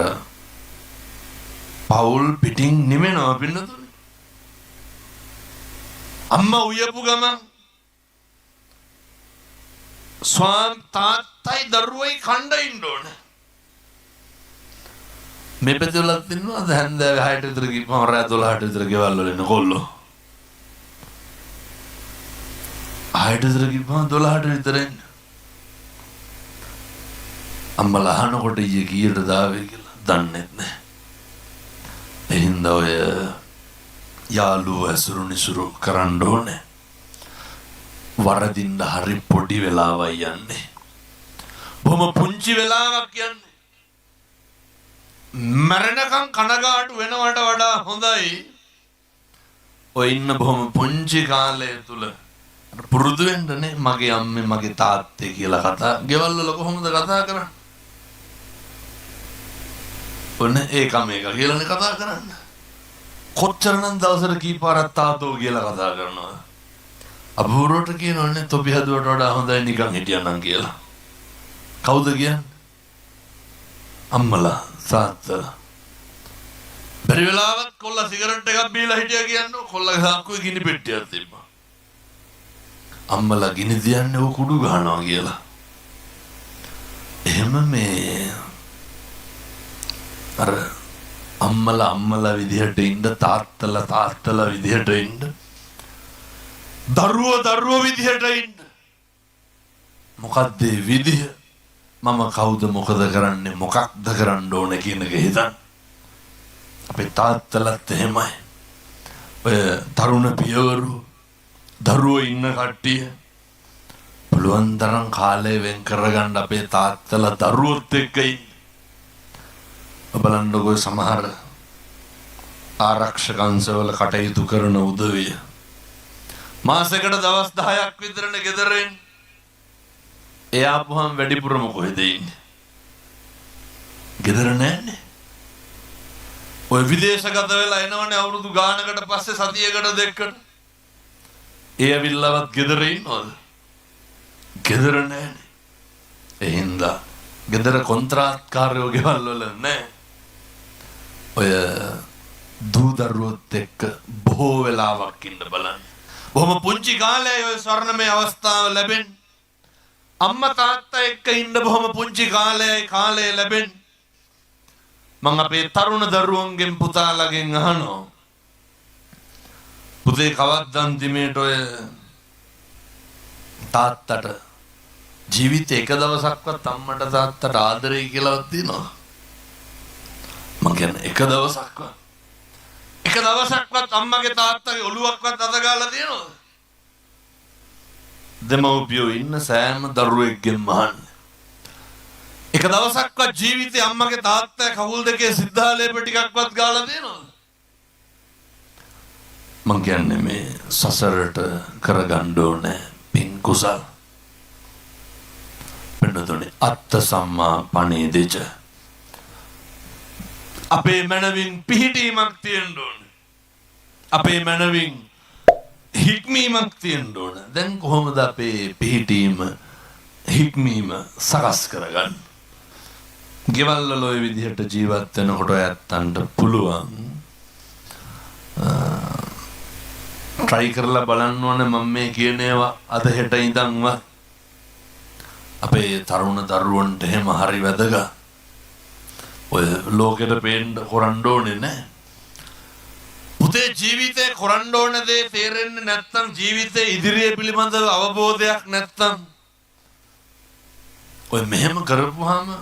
පවුල් පිටින් නිවෙනවා පින්නතුනේ. අම්මා උයපු ගමන් ස්වාම තාත්තයි දරුවයි කණ්ඩ ඉන්න ඕන. මේ පැතිවලත් ඉන්නවා හැන්දෑවේ 6ට විතර ගිහම රෑ 12ට විතර ගෙවල් වල ඉන්න කොල්ලෝ. 6ට විතර ගිහම 12ට විතර එන්න. අම්මලා අහනකොට ඊයේ කීයට දාවේ කියලා දන්නේ නැහැ. එහෙනම් ඔය යාළුවෝ ඇසුරු නිසුරු කරන්න ඕනේ. වරදින්න හරි පොඩි වෙලාවයි යන්නේ. බොහොම පුංචි වෙලාවක් යන්නේ. මරණකම් කනගාටු වෙනවට වඩා හොඳයි ඔය ඉන්න බොහොම පුංචි කාලය තුල පුරුදු වෙන්නනේ මගේ අම්මේ මගේ තාත්තේ කියලා කතා ගෙවල් වල කොහොමද කතා කරන්නේ? ඔන්න ඒකම එක කියලානේ කතා කරන්නේ. කොච්චරනම් දවසට කීපාරක් තාතෝ කියලා කතා කරනවා. අපූර්වට කියනෝනේ තොපි හදුවට වඩා හොඳයි නිකන් හිටියනම් කියලා. කවුද කියන්නේ? අම්මලා තාත්තලා. බැරි වෙලාවත් කොල්ලා සිගරට් එකක් බීලා හිටියා කියන්නේ කොල්ලගේ සාක්කුවේ ගිනි පෙට්ටියක් තිබ්බා. අම්මලා ගිනි දියන්නේ ਉਹ කුඩු ගහනවා කියලා. එහෙම මේ අර අම්මලා විදිහට ඉන්න තාත්තලා විදිහට ඉන්න දරුවෝ විදිහට ඉන්න. මොකද්ද විදිහ? මම කවුද මොකද කරන්නේ මොකක්ද කරන්න ඕනේ කියන එක හිතන්න. අපේ තාත්තලාත් එහෙමයි. ඔය තරුණ පියවරු දරුවෝ ඉන්න කට්ටිය පුළුවන් තරම් කාලය වෙන් කරගන්න අපේ තාත්තලා දරුවොත් එක්ක ඉන්න. බලන්නකෝ සමහර ආරක්ෂක අංශවල කටයුතු කරන උදවිය මාසෙකට දවස් 10ක් විතරනේ ගෙදර එන්නේ. එයා ආපුවම වැඩිපුරම කොහෙද ඉන්නේ? ගෙදර නැන්නේ. ඔය විදේශගත වෙලා එනවනේ අවුරුදු ගානකට පස්සේ සතියකට දෙකකට. ඒ ඇවිල්ලවත් ගෙදර ඉන්නවද? ගෙදර නැන්නේ. එහෙනම් ගෙදර කොන්ත්‍රාත්කාරයෝ ගෙවල් වල නැහැ. ඔය දූ දරුවොත් එක්ක බොහෝ වෙලාවක් ඉන්න බලන්න. බොහොම පුංචි කාලේ ඔය ස්වර්ණමය අවස්ථාව ලැබෙන්නේ. අම්මා තාත්තා එක්ක ඉන්න බොහොම පුංචි කාලේ ලැබෙන්නේ. මම අපේ තරුණ දරුවන්ගෙන් පුතාලගෙන් අහනවා. පුතේ කවද්ද අන්තිමේට ඔය තාත්තට ජීවිතේ එක දවසක්වත් අම්මට තාත්තට ආදරේ කියලාවත් තියෙනවා? මම කියන්නේ එක දවසක්වත් අම්මගේ තාත්තගේ ඔළුවක්වත් අත ගාලා තියෙනවද? දෙමව්පියෝ ඉන්න සෑම දරුවෙක්ගෙන් අහන්න. එක දවසක්වත් ජීවිතේ අම්මගේ තාත්තා කකුල් දෙකේ සිද්ධාලේප ටිකක්වත් ගාලා තියෙනවද? මං කියන්නේ මේ සසරට කරගන්න ඕනේ පින් කුසල්. පෙන්නතුනේ අත්ත සම්මා පණේදෙච. අපේ මනමින් පිහිටීමක් තියෙන්න ඕනේ. අපේ මනවින් හික්මීමක් තියෙන්න ඕන. දැන් කොහොමද අපේ පිහිටීම හික්මීම සකස් කරගන්න? ගෙවල් වල ඔය විදිහට ජීවත් වෙනකොට ඇත්තන්ට පුළුවන් try කරලා බලන්න ඕනේ මම මේ කියන ඒවා අද හෙට ඉඳන්ම අපේ තරුණ දරුවන්ට එහෙම හරි වැදගත්. ඔය ලෝකෙට පේන්න කරන්න ඕනේ නැහැ. පුතේ ජීවිතේ කරන්න ඕන දේ තේරෙන්නේ නැත්නම් ජීවිතේ ඉදිරිය පිළිබඳව අවබෝධයක් නැත්නම් ඔය මෙහෙම කරපුවාම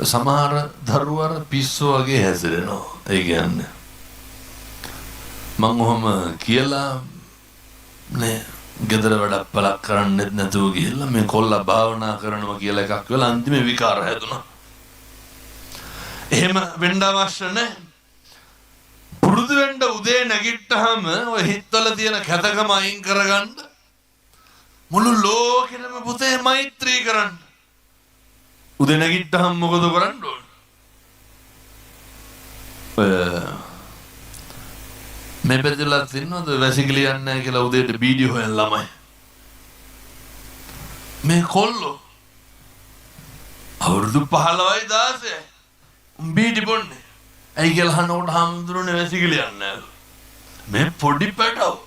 සමහර දරුවෝ පිස්සෝ වගේ හැසිරෙනවා. ඒ කියන්නේ මම ඔහම කියලා නේ ගෙදර වැඩක් පළක් කරන්නෙත් නැතුව ගිහිල්ලා මේ කොල්ලා භාවනා කරනවා කියලා එකක් වෙලා අන්තිමේ විකාර හැදුනා. එහෙම වෙන්න අවශ්‍ය නැහැ. පුරුදු වෙන්න උදේ නැගිට්ටාම ඔය හිතවල තියෙන කැතකම අයින් කරගන්න මුළු ලෝකෙම පුතේ මෛත්‍රී කරන්න. උදේ නැගිට්ටාම මොකද කරන්න ඕන? මේ බෙදලා තින්නොද වැසිකිලි යන්නේ නැහැ කියලා උදේට වීඩියෝ හොයන ළමයි. මේ කොල්ලෝ අවුරුදු 15යි 16යි බීඩි බොන්නේ. ඇයි කියලා අහනකොට හාමුදුරනේ වැසිකිලි යන්නේ නැහැ. මේ පොඩි පැටව.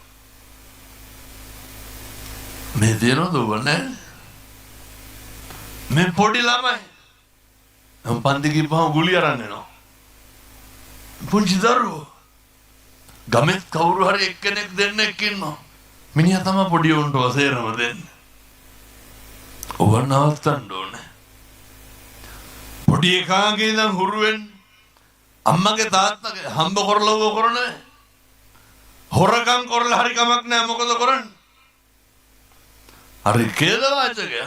මේ දෙනොද වනේ? මේ පොඩි ළමයි. මම පන්ති ගිහපුවම ගුලි අරන් එනවා. පුංචි දරුවෝ. ගමෙත් කවුරු හරි එක්කෙනෙක් දෙන්නෙක් ඉන්නවා. මිනිහා තමයි පොඩි උන්ට වසේරම දෙන්නේ. ඔව නවත්තන්න ඕනේ. පොඩි එකාගේ ඉඳන් හුරු වෙන්න අම්මගේ තාත්තගේ හම්බ කරලව කරන්නේ. හොරකම් කරලා හරි කමක් නැහැ. මොකද කරන්නේ? හරි කේදවාචකය.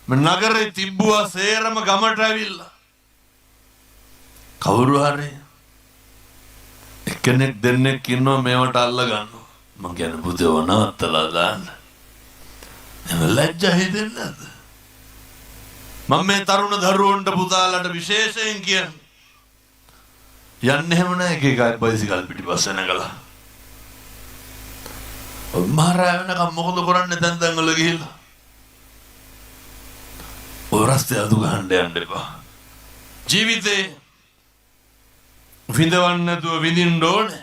නගරේ තිබ්බුවා සේරම ගමට ඇවිල්ලා. කවුරු හරි එක්කෙනෙක් දෙන්නෙක් ඉන්නවා මේවට අල්ල ගන්නවා. මං කියන්නේ පුතේ වනවත්තලා දාන්න. එහෙම ලැජ්ජා හිතෙන්නේ නැද්ද? මම මේ තරුණ දරුවන්ට පුතාලට විශේෂයෙන් කියන්නේ යන්නේ එහෙම නැහැ එක එකයි බයිසිකල් පිටිපස්සේ නැගලා. මහරා වෙනකම් මොකද කරන්නේ දැන් වල ගිහිල්ලා? ඔය රස්තේ අදු ගහන්න යන්න එපා. ජීවිතේ විඳවන්න නැතුව විඳින්න ඕනේ.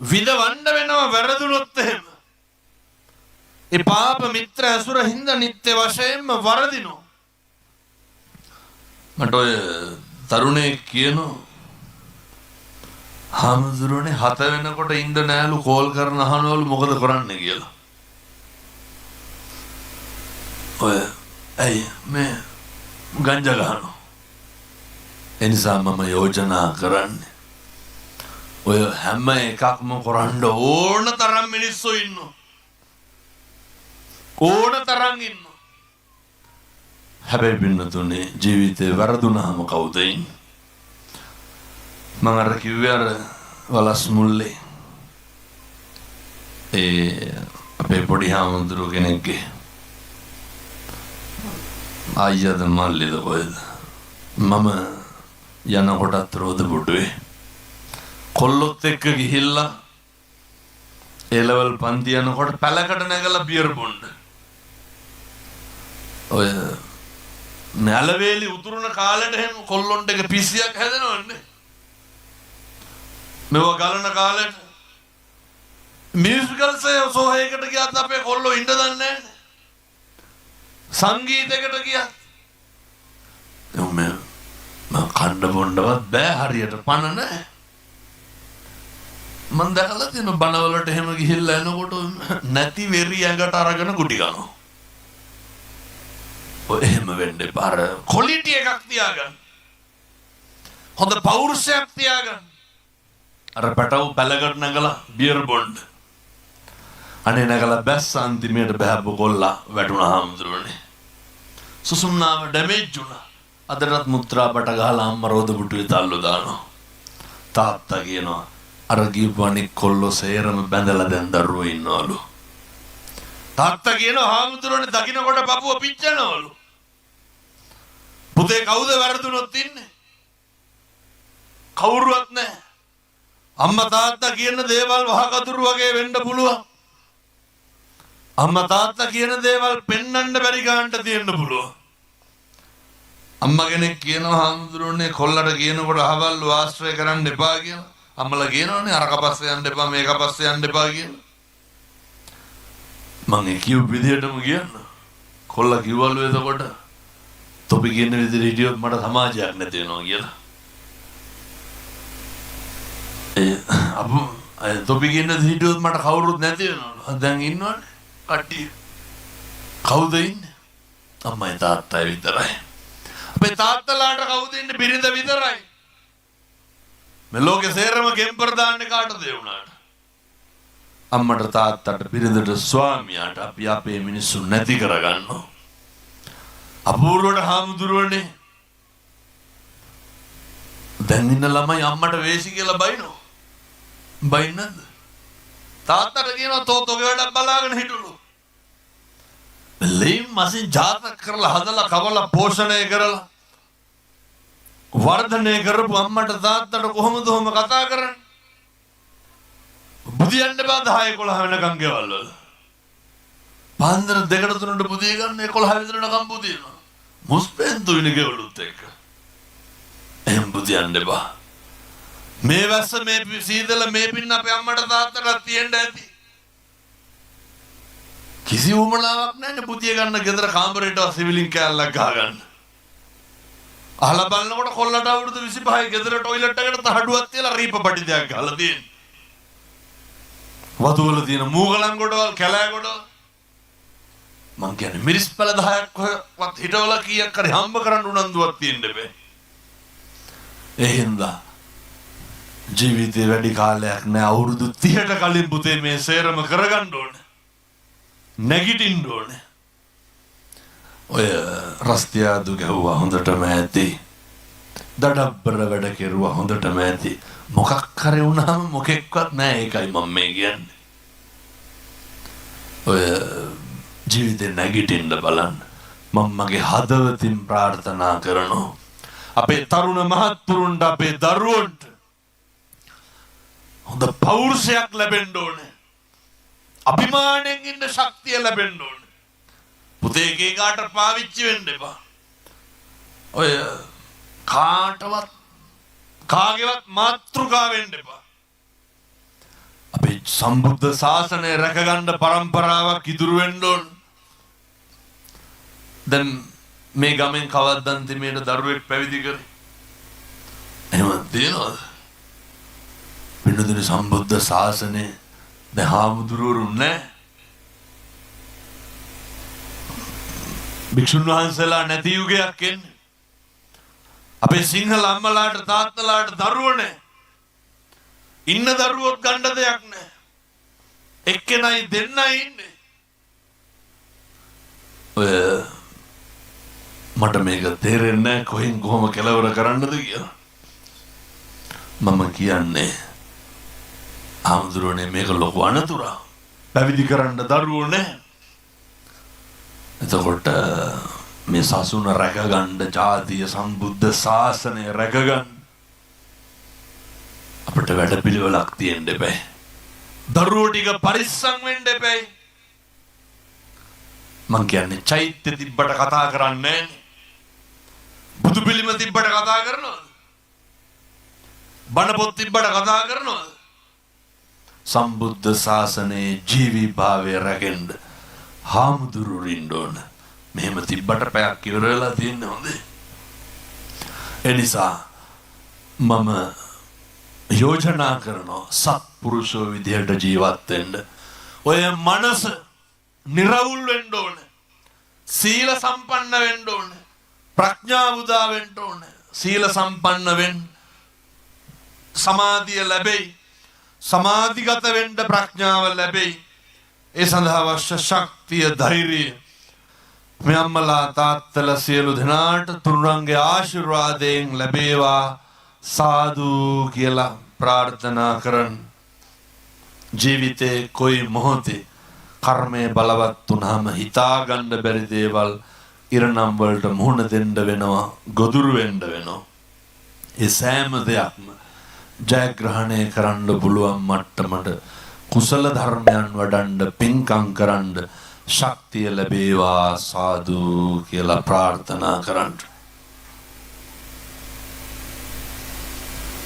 විඳවන්න වෙනවා වැරදුනොත් එහෙම. ඒ පාප මිත්‍ර අසුර හින්දා නිත්‍ය වශයෙන්ම වරදිනවා. මට ඔය තරුණේ කියනවා හාමුදුරනේ 7 වෙනකොට ඉඳ නෑලු කෝල් කරන අහනවලු මොකද කරන්නේ කියලා. ඔය ඇයි මේ ගංජා ගහනවා. එනිසා මම යෝජනා කරන්නේ ඔය හැම එකක්ම කරන්න ඕන තරම් මිනිස්සු ඉන්නවා. ඕන තරම් ඉන්නවා. හැබැයි පින්නතුනේ ජීවිතේ වරදුනහම කවුද ඉන්නේ? මම අර කිව්වේ අර වලස් මුල්ලේ අපේ පොඩි හාමුදුරුවෝ කෙනෙක්ගේ අයියාද මල්ලිද කොහෙද මම යනකොටත් රෝද බුඩුවේ කොල්ලොත් එක්ක ගිහිල්ලා A-level පන්ති යනකොට පැලකට නැගලා බියර් බොන්න. ඔය නැලවේලි උතුරන කාලෙට එහෙම කොල්ලොන්ට එක පිස්සියක් හැදෙනවන්නේ. මෙව ගලන කාලෙට මියුසිකල් සෝහයකට ගියත් අපේ කොල්ලෝ ඉන්න දන්නේ නැහැ. සංගීතයකට ගියත් මම කණ්ඩ බොණ්ඩවත් බෑ හරියට පණ නැහැ. මම දැකලා තියෙන බණවලට එහෙම ගිහිල්ලා එනකොට නැති වෙරි ඇඟට අරගෙන කුටි ගන්නවා. ඔය එහෙම වෙන්න එපා. ක්වොලිටි එකක් තියාගන්න. හොඳ පෞරුෂයක් තියාගන්න. අර පැටව පැලකට නැගලා බියර් බොන්න. අනේ නැගලා බැස්ස අන්තිමේට බහැප්පු කොල්ලා වැටුණා හාමුදුරනේ. සුසුම්නාව ඩැමේජ් වුණා. අදටත් මුත්‍රා බට ගහලා අම්මා රෝද පුටුවේ තල්ලු දානවා. තාත්තා කියනවා අර ගිහුවනේ කොල්ලෝ සේරම බැඳලා දැන් දරුවෝ ඉන්නවලු. තාත්තා කියනවා හාමුදුරනේ දකින්නකොට පපුව පිච්චෙනවලු. පුතේ කවුද වැරදුනොත් ඉන්නේ? කවුරුවත් නැහැ. අම්මා තාත්තා කියන දේවල් වහකතුරු වගේ වෙන්න පුළුවන්. අම්මා තාත්තා කියන දේවල් පෙන්වන්න බැරි ගන්නට තියෙන්න පුළුවන්. අම්මා කෙනෙක් කියනවා හාමුදුරනේ කොල්ලට කියනකොට අහවල් වාස්ත්‍රය කරන්න එපා කියලා. අම්මලා කියනවනේ අරක පස්සේ යන්න එපා මේක පස්සේ යන්න එපා කියලා. මම ඒ කියු විදිහටම කියන්න. කොල්ලා කිව්වලු එතකොට තොපි කියන විදිහට හිටියොත් මට සමාජයක් නැති වෙනවා කියලා. තොපි කියන හිටියොත් මට කවුරුත් නැති වෙනවා. දැන් ඉන්නවනේ කට්ටිය. කවුද ඉන්නේ? අම්මයි තාත්තයි විතරයි. අපේ තාත්තලාට කවුද ඉන්නේ? බිරිඳ විතරයි. මේ ලෝකේ සේරම ගෙම්පර් දාන්නේ කාටද ඒ උනාට? අම්මට තාත්තට බිරිඳට ස්වාමියාට අපි අපේ මිනිස්සු නැති කරගන්නවා. අපූර්වට හාමුදුරුවනේ දැන් ඉන්න ළමයි අම්මට වේසි කියලා බයිනෝ. බයින්නද? තාත්තට කියනවා තෝතෝගේ වැඩක් බලාගෙන හිටලු. ලේම් මාසින් ජාතක කරලා හදලා කවලා පෝෂණය කරලා වර්ධනය කරපු අම්මට තාත්තට කොහොමද ඔහොම කතා කරන්නේ? බුදියන්න බෑ 10 11 වෙනකන් ගෙවල් වල. පාන්දර 2ට 3ට බුදිය ගන්න 11 වෙනකන් බුදියනවා. මුස්පෙන්තු ඉන්නේ ගෙවලුත් එක්ක. එහෙම බුදියන්න බෑ. මේ වැස්ස මේ සීතල මේ පින්න අපේ අම්මට තාත්තට තියෙන්න ඇති. කිසි උමනාවක් නැහැ බුදිය ගන්න ගෙදර කාමරේට සිවිලින් කෑල්ලක් ගහගන්න. අහලා බලනකොට කොල්ලට අවුරුදු 25යි ගෙදර টয়ලට් එකට තහඩුවක් තියලා රීප පටි දෙයක් ගහලා තියෙනවා. වතුවල තියෙන මූගලන් ගොඩවල් කැලෑ ගොඩවල් මං කියන්නේ මිරිස් පැල 10ක් වත් හිටවල කීයක් හරි හම්බ කරන්න උනන්දුවක් තියෙන්න බෑ. ඒ හින්දා ජීවිතේ වැඩි කාලයක් නෑ. අවුරුදු 30ට කලින් පුතේ මේ සේරම කරගන්න ඕනේ. නැගිටින්න ඕනේ. ඔය රස්තියාදු ගැහුවා හොඳටම ඇති. දඩබ්බර වැඩ කෙරුවා හොඳටම ඇති. මොකක් හරි වුණාම මොකෙක්වත් නෑ. ඒකයි මම මේ කියන්නේ. ඔය ජීවිතේ නැගිටින්න බලන්න. මම මගේ හදවතින් ප්‍රාර්ථනා කරනවා. අපේ තරුණ මහත්තුරුන්ට අපේ දරුවන්ට හොඳ පෞරුෂයක් ලැබෙන්න ඕනේ. අභිමාණයෙන් ඉන්න ශක්තිය ලැබෙන්න ඕනේ. පුතේ කේකාට පාවිච්චි වෙන්න එපා. ඔය කාටවත් කාගේවත් මාතෘකාව වෙන්න එපා. අපේ සම්බුද්ධ ශාසනය රැකගන්න පරම්පරාවක් ඉදිරි වෙන්න ඕන. දැන් මේ ගමෙන් කවද්දන් තිමේට දරුවෙක් පැවිදි කරේ. එහෙම තියනවද? පින්නදුනේ සම්බුද්ධ ශාසනය දැන් හාමුදුරුවරු නැහැ. භික්ෂුන් වහන්සේලා නැති යුගයක් එන්නේ. අපේ සිංහල අම්මලාට තාත්තලාට දරුවෝ නැහැ. ඉන්න දරුවොත් ගන්න දෙයක් නැහැ. එක්කෙනයි දෙන්නයි ඉන්නේ. ඔය මට මේක තේරෙන්නේ නැහැ කොහෙන් කොහොම කෙලවර කරන්නද කියලා. මම කියන්නේ ආම්දුරනේ මේක ලොකු අනතුරක්. පැවිදි කරන්න දරුවෝ නැහැ. එතකොට මේ සසුන රැකගන්න ජාතිය සම්බුද්ධ ශාසනය රැකගන්න අපිට වැඩපිළිවෙලක් තියෙන්න එපා. දරුවෝ ටික පරිස්සම් වෙන්න එපා. මං කියන්නේ චෛත්‍ය තිබ්බට කතා කරන්නේ නැහැ. බුදු පිළිම තිබ්බට කතා කරනවද? බණ පොත් තිබ්බට කතා කරනවද? සම්බුද්ධ ශාසනයේ ජීවීභාවය රැකෙන්න හාමුදුරුවෝ ඉන්න ඕන. මෙහෙම තිබ්බට පැයක් ඉවර වෙලා තියෙන්නේ හොඳේ. ඒ නිසා මම යෝජනා කරනවා සත්පුරුෂෝ විදියට ජීවත් වෙන්න. ඔය මනස නිර්වුල් වෙන්න ඕන. සීල සම්පන්න වෙන්න ඕන. ප්‍රඥාව උදා වෙන්න ඕන. සීල සම්පන්න වෙන්න සමාධිය ලැබෙයි. සමාධිගත වෙන්න ප්‍රඥාව ලැබෙයි. ඒ සඳහා අවශ්‍ය ශක්තිය ධෛර්යය මේ අම්මලා තාත්තලා සියලු දෙනාට තුන්වන්ගේ ආශිර්වාදයෙන් ලැබේවා සාදු කියලා ප්‍රාර්ථනා කරන්. ජීවිතේ කොයි මොහොතේ කර්මය බලවත් වුණාම හිතා ගන්න බැරි දේවල් ඉරණම් වලට මුහුණ දෙන්න වෙනවා, ගොදුරු වෙන්න වෙනවා. ඒ සෑම දෙයක්ම ජයග්‍රහණය කරන්න පුළුවන් මට්ටමට කුසල ධර්මයන් වඩන්න පින්කම් කරන්න ශක්තිය ලැබේවා සාදු කියලා ප්‍රාර්ථනා කරන්න.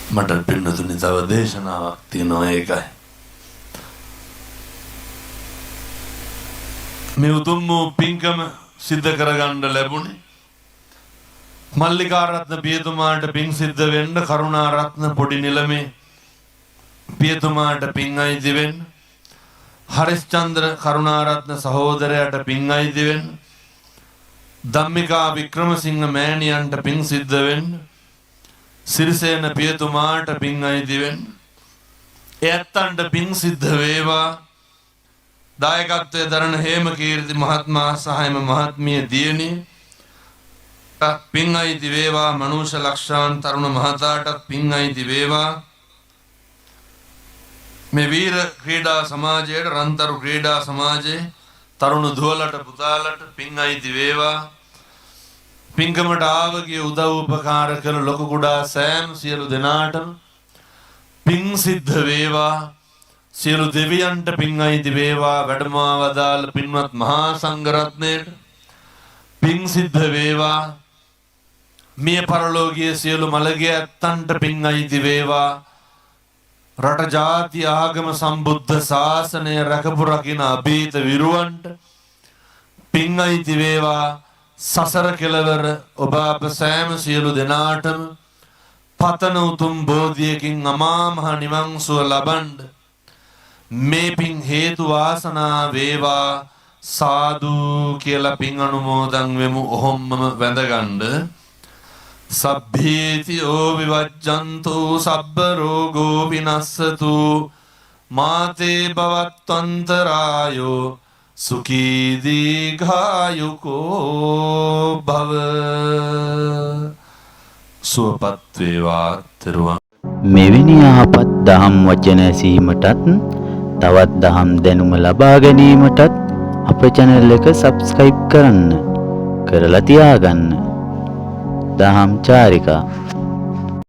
මට පින්නතුනි තව දේශනාවක් තියෙනවා ඒකයි. මේ උතුම් වූ පින්කම සිද්ධ කරගන්න ලැබුණේ මල්ලිකාරත්න පියතුමාට පින් සිද්ධ වෙන්න කරුණාරත්න පොඩි නිලමේ පියතුමාට පින් අයිති වෙන්න හරිස්චන්ද්‍ර කරුණාරත්න සහෝදරයාට පින් අයිති වෙන්න ධම්මිකා වික්‍රමසිංහ මෑණියන්ට පින් සිද්ධ වෙන්න සිරිසේන පියතුමාට පින් අයිති වෙන්න එයත්තන්ට පින් සිද්ධ වේවා. දායකත්වයේ දරන හේමකීර්ති මහත්මයා සහයම මහත්මිය දියණිය පින් අයිති වේවා. මනුෂ්‍ය ලක්ෂාන් තරුණ මහතාට පින් අයිති වේවා. මේ වීර ක්‍රීඩා සමාජයේ රන්තරු ක්‍රීඩා සමාජයේ තරුණ දුවලට පුතාලට පින් අයිති වේවා. පින්කමට ආවගේ උදව් උපකාර කළ ලොකු කුඩා සෑම සියලු දෙනාටම පින් සිද්ධ වේවා. සියලු දෙවියන්ට පින් අයිති වේවා. වැඩමවා වදාළ පින්වත් මහා සංඝරත්නයට පින් සිද්ධ වේවා. මිය පරලෝකීය සියලු මළගිය ඇත්තන්ට පින් අයිති වේවා. රට ජාති ආගම සම්බුද්ධ ශාසනය රැකපු රකින්න අභීත විරුවන්ට පින් අයිති වේවා. සසර කෙලවර ඔබ අප සෑම සියලු දෙනාටම පතන උතුම් බෝධියකින් අමා මහ නිවන් සුව ලබන්න මේ පින් හේතු වාසනා වේවා සාදු කියලා පින් අනුමෝදන් වෙමු. ඔහොම්මම වැඳගන්න. සබ්බීතියෝ විවජ්ජන්තු සබ්බ රෝගෝ විනස්සතු මාතේ භවත්වන්තරායෝ සුඛී දීඝායුකෝ භව. සුවපත් වේවා තෙරුවන්. මෙවැනි යහපත් දහම් වචන ඇසීමටත් තවත් දහම් දැනුම ලබා ගැනීමටත් අප channel එක subscribe කරන්න. කරලා තියාගන්න. දහම් චාරිකා